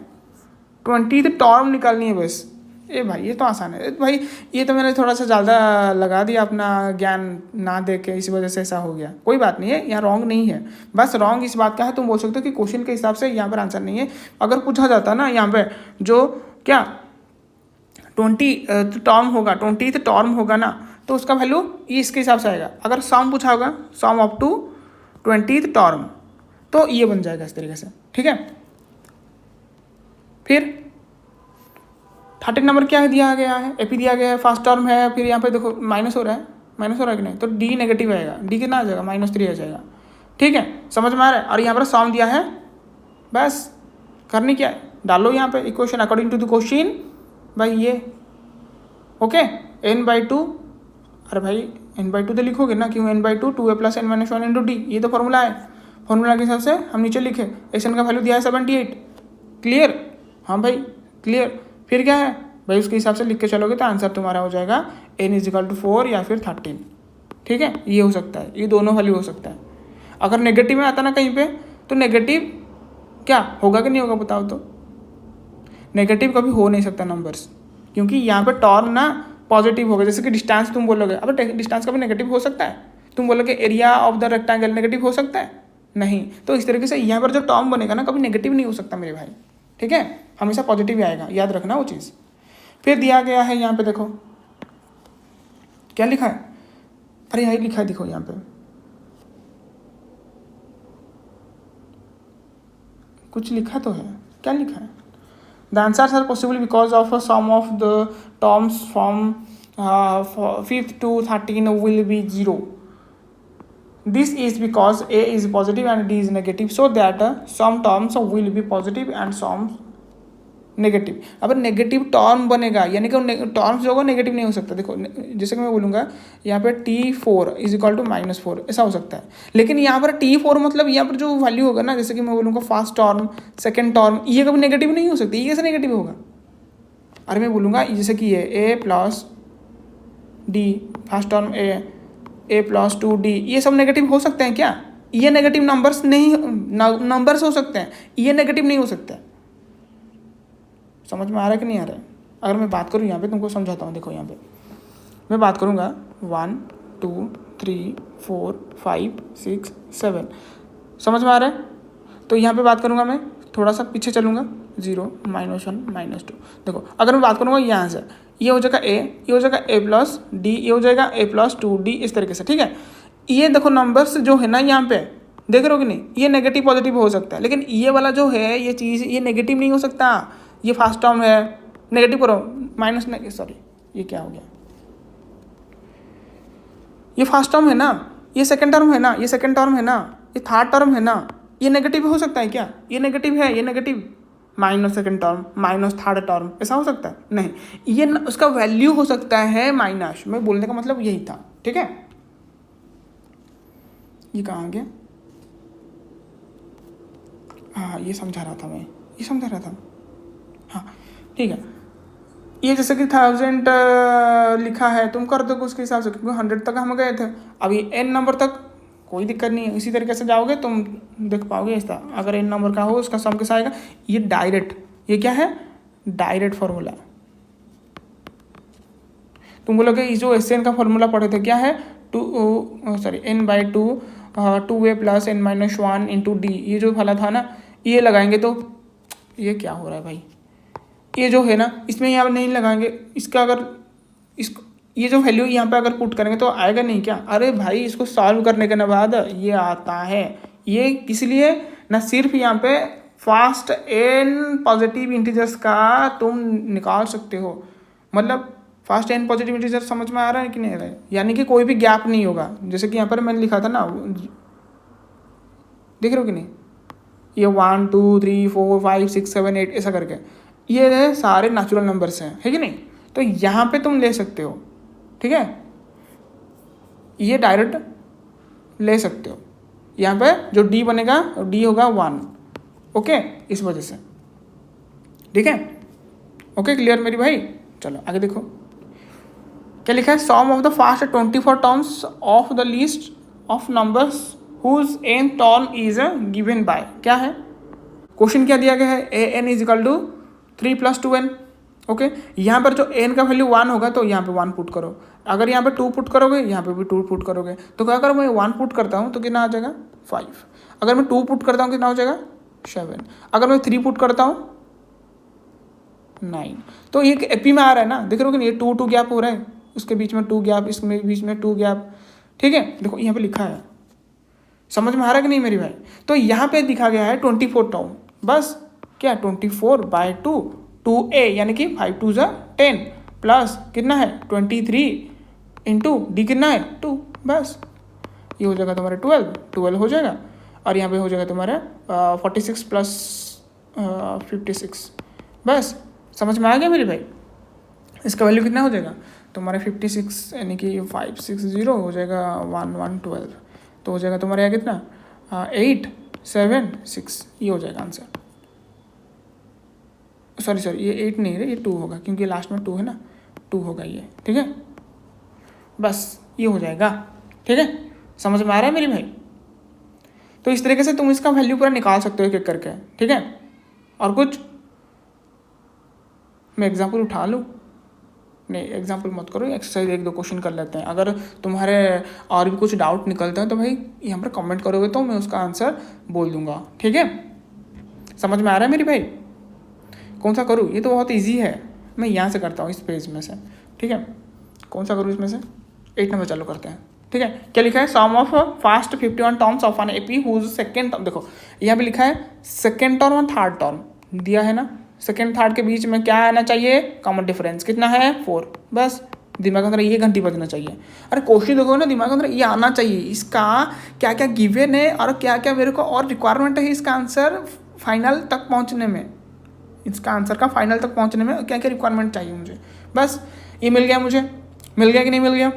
20 टर्म निकालनी है बस। ए भाई ये तो आसान है भाई, ये तो मैंने थोड़ा सा ज़्यादा लगा दिया अपना ज्ञान ना दे के, इसी वजह से ऐसा हो गया। कोई बात नहीं है, यहाँ रॉन्ग नहीं है, बस रॉन्ग इस बात का है तुम बोल सकते हो कि क्वेश्चन के हिसाब से यहाँ पर आंसर नहीं है। अगर पूछा जाता ना यहाँ पे जो क्या 20 टर्म होगा, 20 टर्म होगा ना, तो उसका वैल्यू ये इसके हिसाब से आएगा। अगर सम पूछा होगा सम अप टू 20 टर्म, तो ये बन जाएगा इस तरीके से, ठीक है। फिर 13 नंबर क्या है दिया गया है, एपी दिया गया है, फर्स्ट टर्म है, फिर यहाँ पे देखो माइनस हो रहा है, माइनस हो रहा है कि नहीं, तो डी नेगेटिव आएगा, डी कितना आ जाएगा -3 आ जाएगा, ठीक है, समझ में आ रहा है। और यहाँ पर सम दिया है, बस करनी क्या है, डालो यहाँ पे equation according to the question भाई ये। ओके, n/2, अरे भाई n/2 तो लिखोगे ना, क्यों n/2 2a + n-1 into d, ये तो फॉर्मूला है, फॉर्मूला के हिसाब से हम नीचे लिखे, एक्शन का वैल्यू दिया है 78। क्लियर, हाँ भाई क्लियर। फिर क्या है भाई, उसके हिसाब से लिख के चलोगे तो आंसर तुम्हारा हो जाएगा n = 4 या फिर 13, ठीक है। ये हो सकता है, ये दोनों वैल्यू हो सकता है। अगर नेगेटिव में आता ना कहीं पे, तो नेगेटिव क्या होगा कि नहीं होगा बताओ तो, नेगेटिव कभी हो नहीं सकता नंबर्स, क्योंकि यहाँ पे टर्म ना पॉजिटिव होगा। जैसे कि डिस्टेंस तुम बोलोगे, अब डिस्टेंस कभी नेगेटिव हो सकता है, तुम बोलोगे area of the rectangle negative हो सकता है नहीं, तो इस तरीके से यहाँ पर जो टर्म बनेगा ना कभी नेगेटिव नहीं हो सकता मेरे भाई, ठीक है, हमेशा पॉजिटिव ही आएगा, याद रखना वो चीज़। फिर दिया गया है यहाँ पे देखो क्या लिखा है, अरे यही लिखा है देखो यहाँ पे कुछ लिखा तो है, क्या लिखा है, the answers are possible because of a sum of the terms from 5th to 13 will be 0. This is because a is positive and d is negative, so that some terms will be positive and some negative. अब negative term बनेगा, यानी कि terms जो होगा negative नहीं हो सकता। देखो जैसे कि मैं बोलूँगा यहाँ पे T4 = -4, ऐसा हो सकता है, लेकिन यहाँ पर T4 मतलब यहाँ पर जो वैल्यू होगा ना, जैसे कि मैं बोलूँगा फर्स्ट टर्म सेकंड टर्म, ये कभी नेगेटिव नहीं हो सकती, ये कैसे नेगेटिव होगा। अरे मैं बोलूँगा जैसे कि ये a + d, first term a + 2d, ये सब नेगेटिव हो सकते हैं क्या, ये नेगेटिव नंबर्स नहीं, नंबर्स हो सकते हैं, ये नेगेटिव नहीं हो सकता है। समझ में आ रहा है कि नहीं आ रहा है। अगर मैं बात करूँ यहाँ पे तुमको समझाता हूँ, देखो यहाँ पे मैं बात करूँगा 1 2 3 4 5 6 7, समझ में आ रहा है। तो यहाँ पे बात करूँगा मैं, थोड़ा सा पीछे चलूँगा, 0 -1 -2। देखो अगर मैं बात करूँगा यहाँ से, ये हो जाएगा a, ये हो जाएगा a + d, ये हो जाएगा a + 2d, इस तरीके से, ठीक है। ये देखो नंबर्स जो है ना यहाँ पे देख रहे हो कि नहीं, ये नेगेटिव पॉजिटिव हो सकता है, लेकिन ये वाला जो है ये चीज़ ये नेगेटिव नहीं हो सकता। ये फर्स्ट टर्म है, नेगेटिव करो माइनस नहीं, सॉरी ये क्या हो गया, ये फर्स्ट टर्म है ना, ये सेकंड टर्म है ना, ये सेकंड टर्म है ना, ये थर्ड टर्म है ना, ये नेगेटिव हो सकता है क्या, ये नेगेटिव है, ये negative minus second term minus third term, ऐसा हो सकता है नहीं, ये उसका वैल्यू हो सकता है माइनस। मैं बोलने का मतलब यही था, ठीक है। ये कहाँ आ गया, हाँ ये समझा रहा था मैं, ये समझा रहा था, हाँ ठीक है। ये जैसे कि 1000 लिखा है, तुम कर दो उसके हिसाब से, क्योंकि 100 तक हम गए थे, अभी n नंबर तक कोई दिक्कत नहीं है, इसी तरीके से जाओगे तुम देख पाओगे ऐसा। अगर n नंबर का हो उसका सम कैसा आएगा, ये डायरेक्ट, ये क्या है डायरेक्ट फार्मूला। तुम बोलोगे ये जो SN का फार्मूला पढ़े थे क्या है, n/2 2a + n-1 into d, ये जो वाला था ना, ये लगाएंगे तो ये क्या हो रहा है भाई, ये जो है ना इसमें यहाँ नहीं लगाएंगे, इसका अगर ये जो वैल्यू यहाँ पे अगर पुट करेंगे तो आएगा नहीं क्या? अरे भाई इसको सॉल्व करने के बाद ये आता है। ये इसलिए ना सिर्फ यहाँ पे फास्ट n पॉजिटिव इंटीजर्स का तुम निकाल सकते हो, मतलब फास्ट n पॉजिटिव इंटीजर समझ में आ रहा है कि नहीं आ रहा है? यानी कि कोई भी गैप नहीं होगा, जैसे कि यहाँ पर मैंने लिखा था ना, देख रहे हो कि नहीं, ये 1 2 3 4 5 6 7 8 ऐसा करके ये सारे नेचुरल नंबर्स हैं, है कि नहीं? तो यहाँ पे तुम ले सकते हो, ठीक है, ये डायरेक्ट ले सकते हो। यहाँ पे जो d बनेगा d होगा 1, ओके, इस वजह से, ठीक है, ओके, क्लियर मेरी भाई? चलो आगे देखो क्या लिखा है, sum of the first 24 terms of the list of numbers whose n term is given by, क्या है क्वेश्चन, क्या दिया गया है, a n is equal to 3 + 2n, okay. यहाँ पर जो n का वैल्यू 1 होगा तो यहाँ पे 1 पुट करो, अगर यहाँ पे 2 पुट करोगे यहाँ पे भी 2 पुट करोगे, तो क्या अगर मैं 1 पुट करता हूँ तो कितना आ जाएगा 5, अगर मैं 2 पुट करता हूँ कितना हो जाएगा 7, अगर मैं 3 पुट करता हूँ 9। तो ये एपी में आ रहा है ना, देख रहे हो कि ये 2 गैप हो रहा है, उसके बीच में 2 गैप, इसमें बीच में 2 गैप, ठीक है, देखो यहाँ पे लिखा है, समझ में आ रहा है कि नहीं मेरी भाई? तो यहाँ पे दिखा गया है 24 टर्म, बस क्या 24/2 2a यानी कि 5 2 = 10 प्लस कितना है 23 इंटू डी कितना है 2, बस ये हो जाएगा तुम्हारे 12 हो जाएगा, और यहाँ पे हो जाएगा तुम्हारा 46 प्लस 56, बस समझ में आ गया मेरे भाई? इसका वैल्यू कितना हो जाएगा तुम्हारा 56 यानी कि 560 हो जाएगा 1112, तो हो जाएगा तुम्हारे यहाँ कितना 8 7 6, ये हो जाएगा आंसर। सॉरी ये 8 नहीं है, ये 2 होगा क्योंकि लास्ट में 2 है ना, 2 होगा ये, ठीक है, बस ये हो जाएगा, ठीक है, समझ में आ रहा है मेरी भाई? तो इस तरीके से तुम इसका वैल्यू पूरा निकाल सकते हो एक एक करके, ठीक है। और कुछ मैं एग्जाम्पल उठा लूँ? नहीं एग्जाम्पल मत करो, एक्सरसाइज 1-2 क्वेश्चन कर लेते हैं। अगर तुम्हारे और भी कुछ डाउट निकलता है तो भाई यहाँ पर कमेंट करोगे तो मैं उसका आंसर बोल दूंगा, ठीक है। समझ में आ रहा है मेरी भाई? कौन सा करूँ? ये तो बहुत इजी है, मैं यहाँ से करता हूँ इस पेज में से, ठीक है। कौन सा करूँ इसमें से? 8 नंबर चालू करते हैं, ठीक है। क्या लिखा है, sum of first 51 terms of an AP whose second term, देखो यहाँ पे लिखा है सेकेंड टर्म और थर्ड टर्म दिया है ना, सेकेंड थर्ड के बीच में क्या आना चाहिए, कॉमन डिफरेंस कितना है 4, बस दिमाग के अंदर ये घंटी बजना चाहिए। अरे क्वेश्चन देखो ना, दिमाग के अंदर ये आना चाहिए, इसका क्या क्या गिवन है और क्या क्या मेरे को और रिक्वायरमेंट है इसका आंसर फाइनल तक पहुँचने में, इसका आंसर का फाइनल तक पहुँचने में क्या क्या रिक्वायरमेंट चाहिए मुझे, बस ये मिल गया मुझे, मिल गया कि नहीं मिल गया?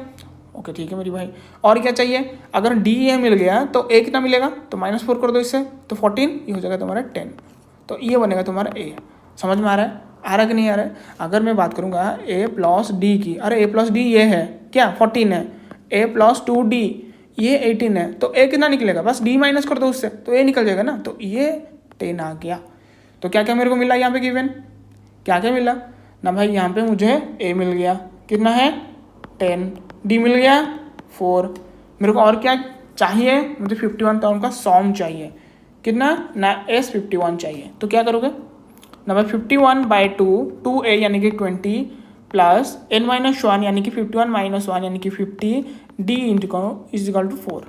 ओके ठीक है मेरी भाई। और क्या चाहिए, अगर डी ए मिल गया तो ए कितना मिलेगा, तो -4 कर दो इससे, तो 14, ये हो जाएगा तुम्हारा 10, तो ये बनेगा तुम्हारा ए। समझ में आ रहा है? आ रहा है कि नहीं आ रहा है? अगर मैं बात करूँगा a + d की, अरे a + d ये है क्या 14 है, a + 2d ये 18 है, तो a कितना निकलेगा, बस d माइनस कर दो उससे तो a निकल जाएगा ना, तो ये 10 आ गया। तो क्या क्या मेरे को मिला यहाँ पे गिवन, क्या क्या मिला ना भाई, यहाँ पे मुझे a मिल गया कितना है 10, d मिल गया 4, मेरे को और क्या चाहिए, मुझे 51 टर्म का सॉम चाहिए, कितना ना S51 चाहिए। तो क्या करोगे नंबर 51/2 2a यानी कि 20 प्लस n-1 यानी कि 51 - 1 यानी कि 50 d is equal to 4।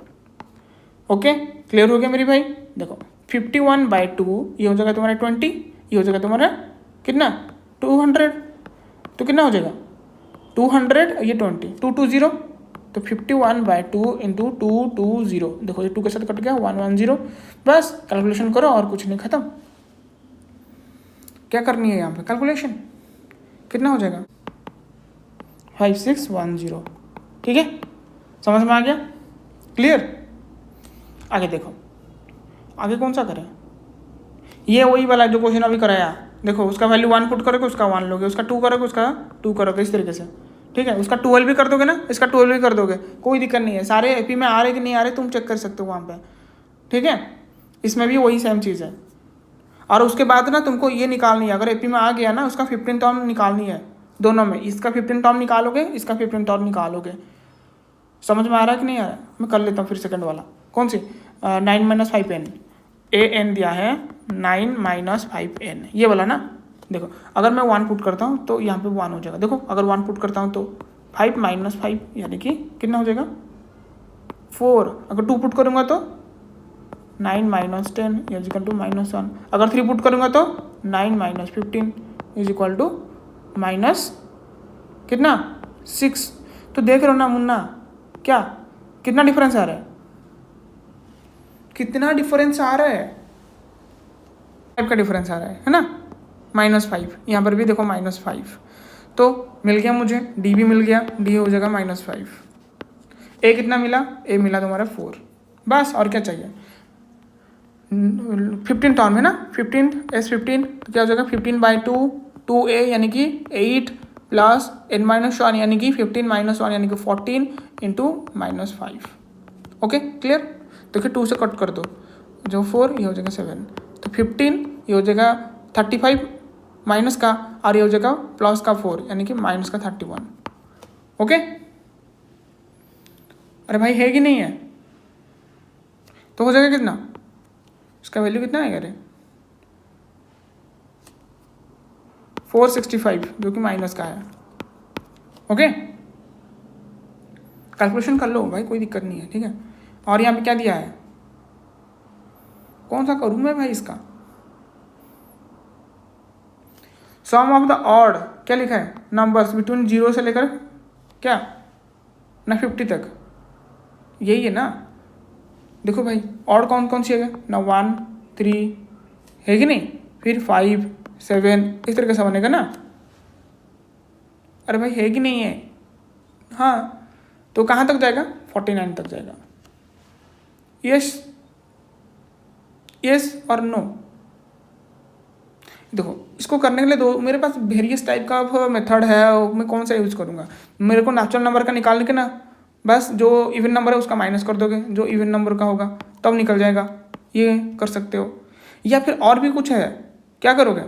Okay clear हो गया मेरी भाई? देखो 51/2 ये हो जाएगा तुम्हारा 20, ये हो जाएगा तुम्हारा कितना 200, तो कितना हो जाएगा 200, ये 20 220, तो 51/2 इंटू 220, देखो ये 2 के साथ कट गया 110, बस कैलकुलेशन करो और कुछ नहीं, खत्म। क्या करनी है यहाँ पे कैलकुलेशन, कितना हो जाएगा 5610, ठीक है, समझ में आ गया, क्लियर। आगे देखो, आगे कौन सा करें, ये वही वाला जो क्वेश्चन अभी कराया, देखो उसका वैल्यू 1 पुट करोगे उसका 1 लोगे, उसका 2 करोगे उसका 2 करोगे, इस तरीके से, ठीक है। उसका 12 भी कर दोगे ना, इसका 12 भी कर दोगे, कोई दिक्कत नहीं है, सारे एपी में आ रहे कि नहीं आ रहे तुम चेक कर सकते हो वहाँ पे, ठीक है। इसमें भी वही सेम चीज़ है। और उसके बाद ना तुमको ये निकालनी है, अगर एपी में आ गया ना उसका 15 टर्म निकालनी है, दोनों में, इसका 15 टर्म निकालोगे, इसका 15 टर्म निकालोगे। समझ में आ रहा है कि नहीं आ रहा है? मैं कर लेता हूँ फिर सेकंड वाला, कौन सी 9 - 5n, an दिया है 9 - 5n, ये वाला ना। देखो अगर मैं 1 पुट करता हूँ तो यहाँ पे 1 हो जाएगा, देखो अगर 1 पुट करता हूँ तो 5 माइनस 5 यानी कि कितना हो जाएगा 4। अगर 2 पुट करूँगा तो 9 माइनस 10 इज इक्वल टू -1। अगर 3 पुट करूँगा तो 9 minus 15 is equal to minus कितना 6। तो देख रहे हो ना मुन्ना, क्या कितना डिफरेंस आ रहा है, कितना डिफरेंस आ रहा है, 5 का डिफरेंस आ रहा है ना, -5। यहाँ पर भी देखो -5। तो मिल गया मुझे, डी भी मिल गया, डी हो जाएगा -5। ए कितना मिला, ए मिला तुम्हारा 4। बस और क्या चाहिए। 15 टर्म है ना, 15 S15 तो क्या हो जाएगा 15/2 2a यानी कि 8 प्लस n-1 यानी कि 15 - 1 यानी कि 14 इंटू -5। Okay clear. देखिए 2 से कट कर दो, जो 4 ये हो जाएगा 7, तो 15 ये हो जाएगा 35 माइनस का, और ये हो जाएगा प्लस का 4 यानी कि माइनस का 31। ओके अरे भाई है कि नहीं है, तो हो जाएगा कितना, इसका वैल्यू कितना है अरे 465 जो कि माइनस का है। ओके कैलकुलेशन कर लो भाई, कोई दिक्कत नहीं है, ठीक है। और यहाँ पे क्या दिया है, कौन सा करूँ मैं भाई इसका, सम ऑफ द ऑड क्या लिखा है, नंबर्स बिटवीन 0 से लेकर क्या ना 50 तक, यही है ना। देखो भाई ऑड कौन कौन सी है ना, 1 3 है कि नहीं, फिर 5 7 इस तरीके से बनेगा ना। अरे भाई है कि नहीं है, हाँ तो कहाँ तक जाएगा 49 तक जाएगा। यस यस और नो। देखो इसको करने के लिए दो मेरे पास वेरियस टाइप का मेथड है, मैं कौन सा यूज़ करूँगा। मेरे को नेचुरल नंबर का निकाल के ना, बस जो इवन नंबर है उसका माइनस कर दोगे, जो इवन नंबर का होगा तब निकल जाएगा, ये कर सकते हो। या फिर और भी कुछ है, क्या करोगे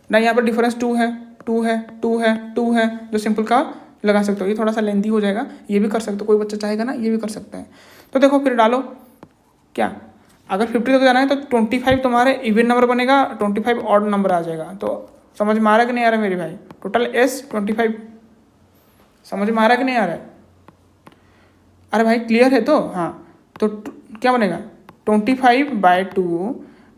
ना, यहाँ पर डिफरेंस 2 है 2 है 2 है 2 है, जो सिंपल का लगा सकते हो। ये थोड़ा सा लेंथी हो जाएगा, ये भी कर सकते हो, कोई बच्चा चाहेगा ना ये भी कर सकता है। तो देखो फिर डालो क्या, अगर 50 तक जाना है तो 25 तुम्हारे इवन नंबर बनेगा, 25 ऑड नंबर आ जाएगा। तो समझ में आ रहा है कि नहीं आ रहा है मेरे भाई, टोटल S 25 समझ में आ रहा है कि नहीं आ रहा है। अरे भाई क्लियर है तो, हाँ तो क्या बनेगा 25/2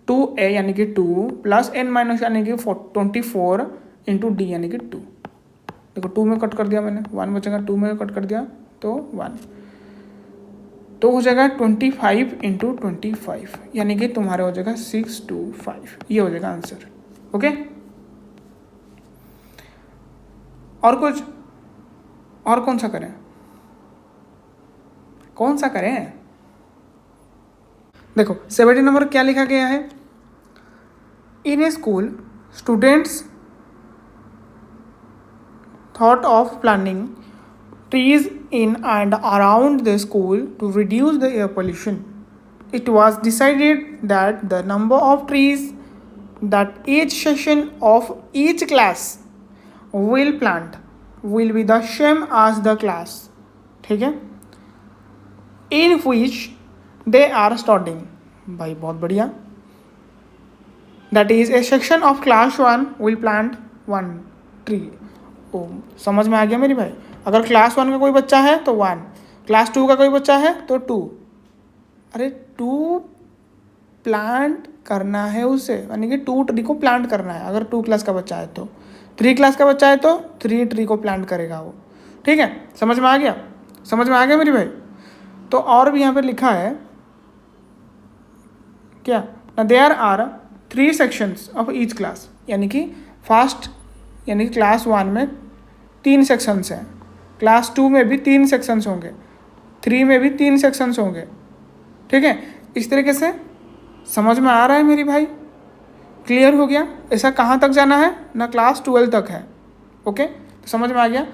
2a यानी कि 2 प्लस n- यानी कि 24 इंटू डी यानी कि 2। देखो 2 में कट कर दिया मैंने, 1 बचेगा, 2 में कट कर दिया तो 1, तो हो जाएगा 25 इंटू 25 यानी कि तुम्हारे हो जाएगा 625, ये हो जाएगा आंसर। ओके और कुछ, और कौन सा करें, कौन सा करें। देखो 70 नंबर क्या लिखा गया है, in a school students thought of planting trees in and around the school to reduce the air pollution. It was decided that the number of trees that each section of each class will plant will be the same as the class, ठीक है, in which they are studying। भाई बहुत बढ़िया। That is a section of class 1 will plant 1 tree। ओ समझ में आ गया मेरी भाई। अगर क्लास 1 का कोई बच्चा है तो 1, क्लास 2 का कोई बच्चा है तो 2। अरे 2 प्लांट करना है उसे, यानी कि 2 ट्री को प्लांट करना है। अगर 2 क्लास का बच्चा है तो, 3 क्लास का बच्चा है तो 3 ट्री को प्लांट करेगा वो, ठीक है। समझ में आ गया, समझ में आ गया मेरी भाई। तो और भी यहाँ पर लिखा है क्या ना, there are 3 sections of each class, यानी कि फर्स्ट यानी कि क्लास 1 में 3 सेक्शंस हैं, क्लास 2 में भी 3 सेक्शंस होंगे, 3 में भी 3 सेक्शंस होंगे, ठीक है। इस तरीके से समझ में आ रहा है मेरी भाई, क्लियर हो गया। ऐसा कहाँ तक जाना है ना, क्लास 12 तक है। ओके तो समझ में आ गया।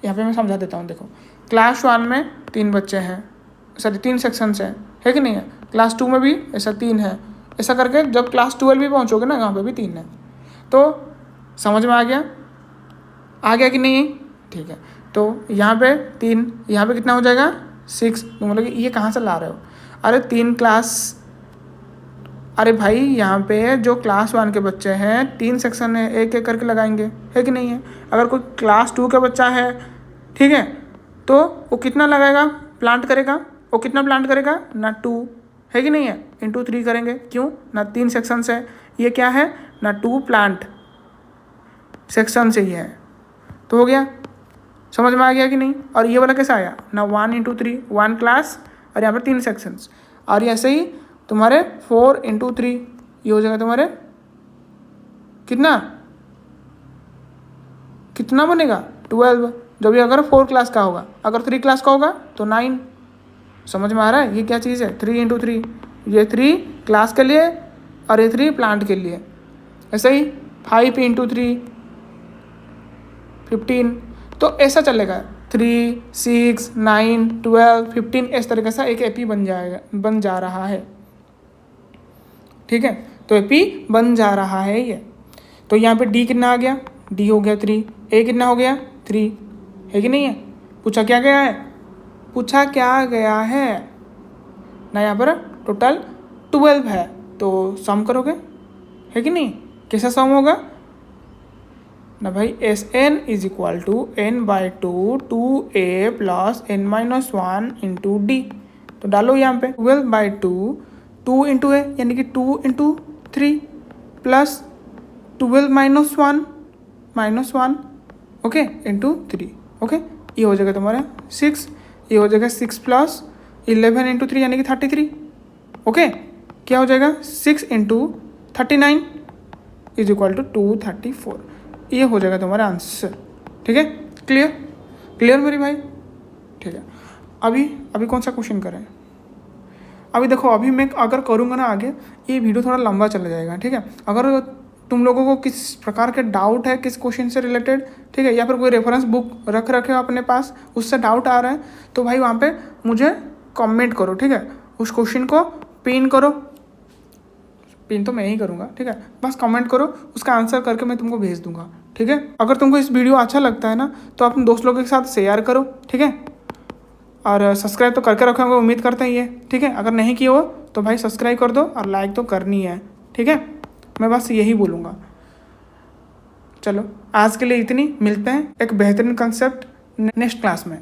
यहाँ पे मैं समझा देता हूँ। देखो क्लास 1 में 3 बच्चे हैं, सॉरी 3 सेक्शंस हैं, है कि नहीं है। क्लास 2 में भी ऐसा 3 है, ऐसा करके जब क्लास 12 भी पहुँचोगे ना, यहाँ पे भी 3 है। तो समझ में आ गया, आ गया कि नहीं, ठीक है। तो यहाँ पे 3, यहाँ पे कितना हो जाएगा 6। तुम बोलोगे ये कहाँ से ला रहे हो, अरे 3 क्लास, अरे भाई यहाँ पे जो क्लास 1 के बच्चे हैं 3 सेक्शन है, एक एक करके लगाएंगे, है कि नहीं है। अगर कोई क्लास 2 का बच्चा है, ठीक है, तो वो कितना लगाएगा, प्लांट करेगा, वो कितना प्लांट करेगा ना 2 है कि नहीं है, इंटू 3 करेंगे, क्यों ना 3 सेक्शंस है, ये क्या है ना 2 प्लांट सेक्शन से ही है, तो हो गया, समझ में आ गया कि नहीं। और ये वाला कैसा आया ना 1 इंटू 3 1 क्लास और यहाँ पर 3 सेक्शंस, और ऐसे ही तुम्हारे 4 इंटू 3 ये हो जाएगा तुम्हारे कितना बनेगा 12, जब ये अगर 4 क्लास का होगा, अगर 3 क्लास का होगा तो 9। समझ में आ रहा है ये क्या चीज़ है, 3 इंटू 3, ये 3 क्लास के लिए और ये 3 प्लांट के लिए। ऐसे ही 5 इंटू 3 15, तो ऐसा चलेगा 3 6 9 12 15, इस तरीके से एक एपी बन जा रहा है, ठीक है। तो एपी बन जा रहा है ये। तो यहाँ पे डी कितना आ गया, डी हो गया 3, ए कितना हो गया 3 है कि नहीं है। पूछा क्या गया है ना, यहाँ पर टोटल 12 है, तो सम करोगे है कि नहीं, कैसा सम होगा ना भाई, S n is equal to n/2 2a plus n-1 into d. तो डालो यहाँ पे 12/2 2 इंटू ए यानी कि 2 into 3 plus 12 -1 okay into 3 okay, ये हो जाएगा तुम्हारा 6, ये हो जाएगा 6 प्लस 11 इंटू 3 यानी कि 33 ओके, क्या हो जाएगा 6 इंटू 39 इज इक्वल टू 234, ये हो जाएगा तुम्हारा आंसर, ठीक है। क्लियर मेरी भाई, ठीक है। अभी कौन सा क्वेश्चन करें, अभी देखो, अभी मैं अगर करूँगा ना आगे, ये वीडियो थोड़ा लंबा चला जाएगा, ठीक है। अगर तुम लोगों को किस प्रकार के डाउट है किस क्वेश्चन से रिलेटेड, ठीक है, या फिर कोई रेफरेंस बुक रखे हो अपने पास, उससे डाउट आ रहा है, तो भाई वहाँ पे मुझे कमेंट करो, ठीक है। उस क्वेश्चन को पिन करो, पिन तो मैं ही करूँगा, ठीक है, बस कमेंट करो, उसका आंसर करके मैं तुमको भेज दूंगा, ठीक है। अगर तुमको इस वीडियो अच्छा लगता है ना, तो अपने दोस्त लोगों के साथ शेयर करो, ठीक है। और सब्सक्राइब तो करके रखोगे, उम्मीद करते हैं ये, ठीक है। अगर नहीं किए हो तो भाई सब्सक्राइब कर दो और लाइक तो करनी है, ठीक है। मैं बस यही बोलूँगा। चलो आज के लिए इतनी, मिलते हैं एक बेहतरीन कंसेप्ट नेक्स्ट क्लास में।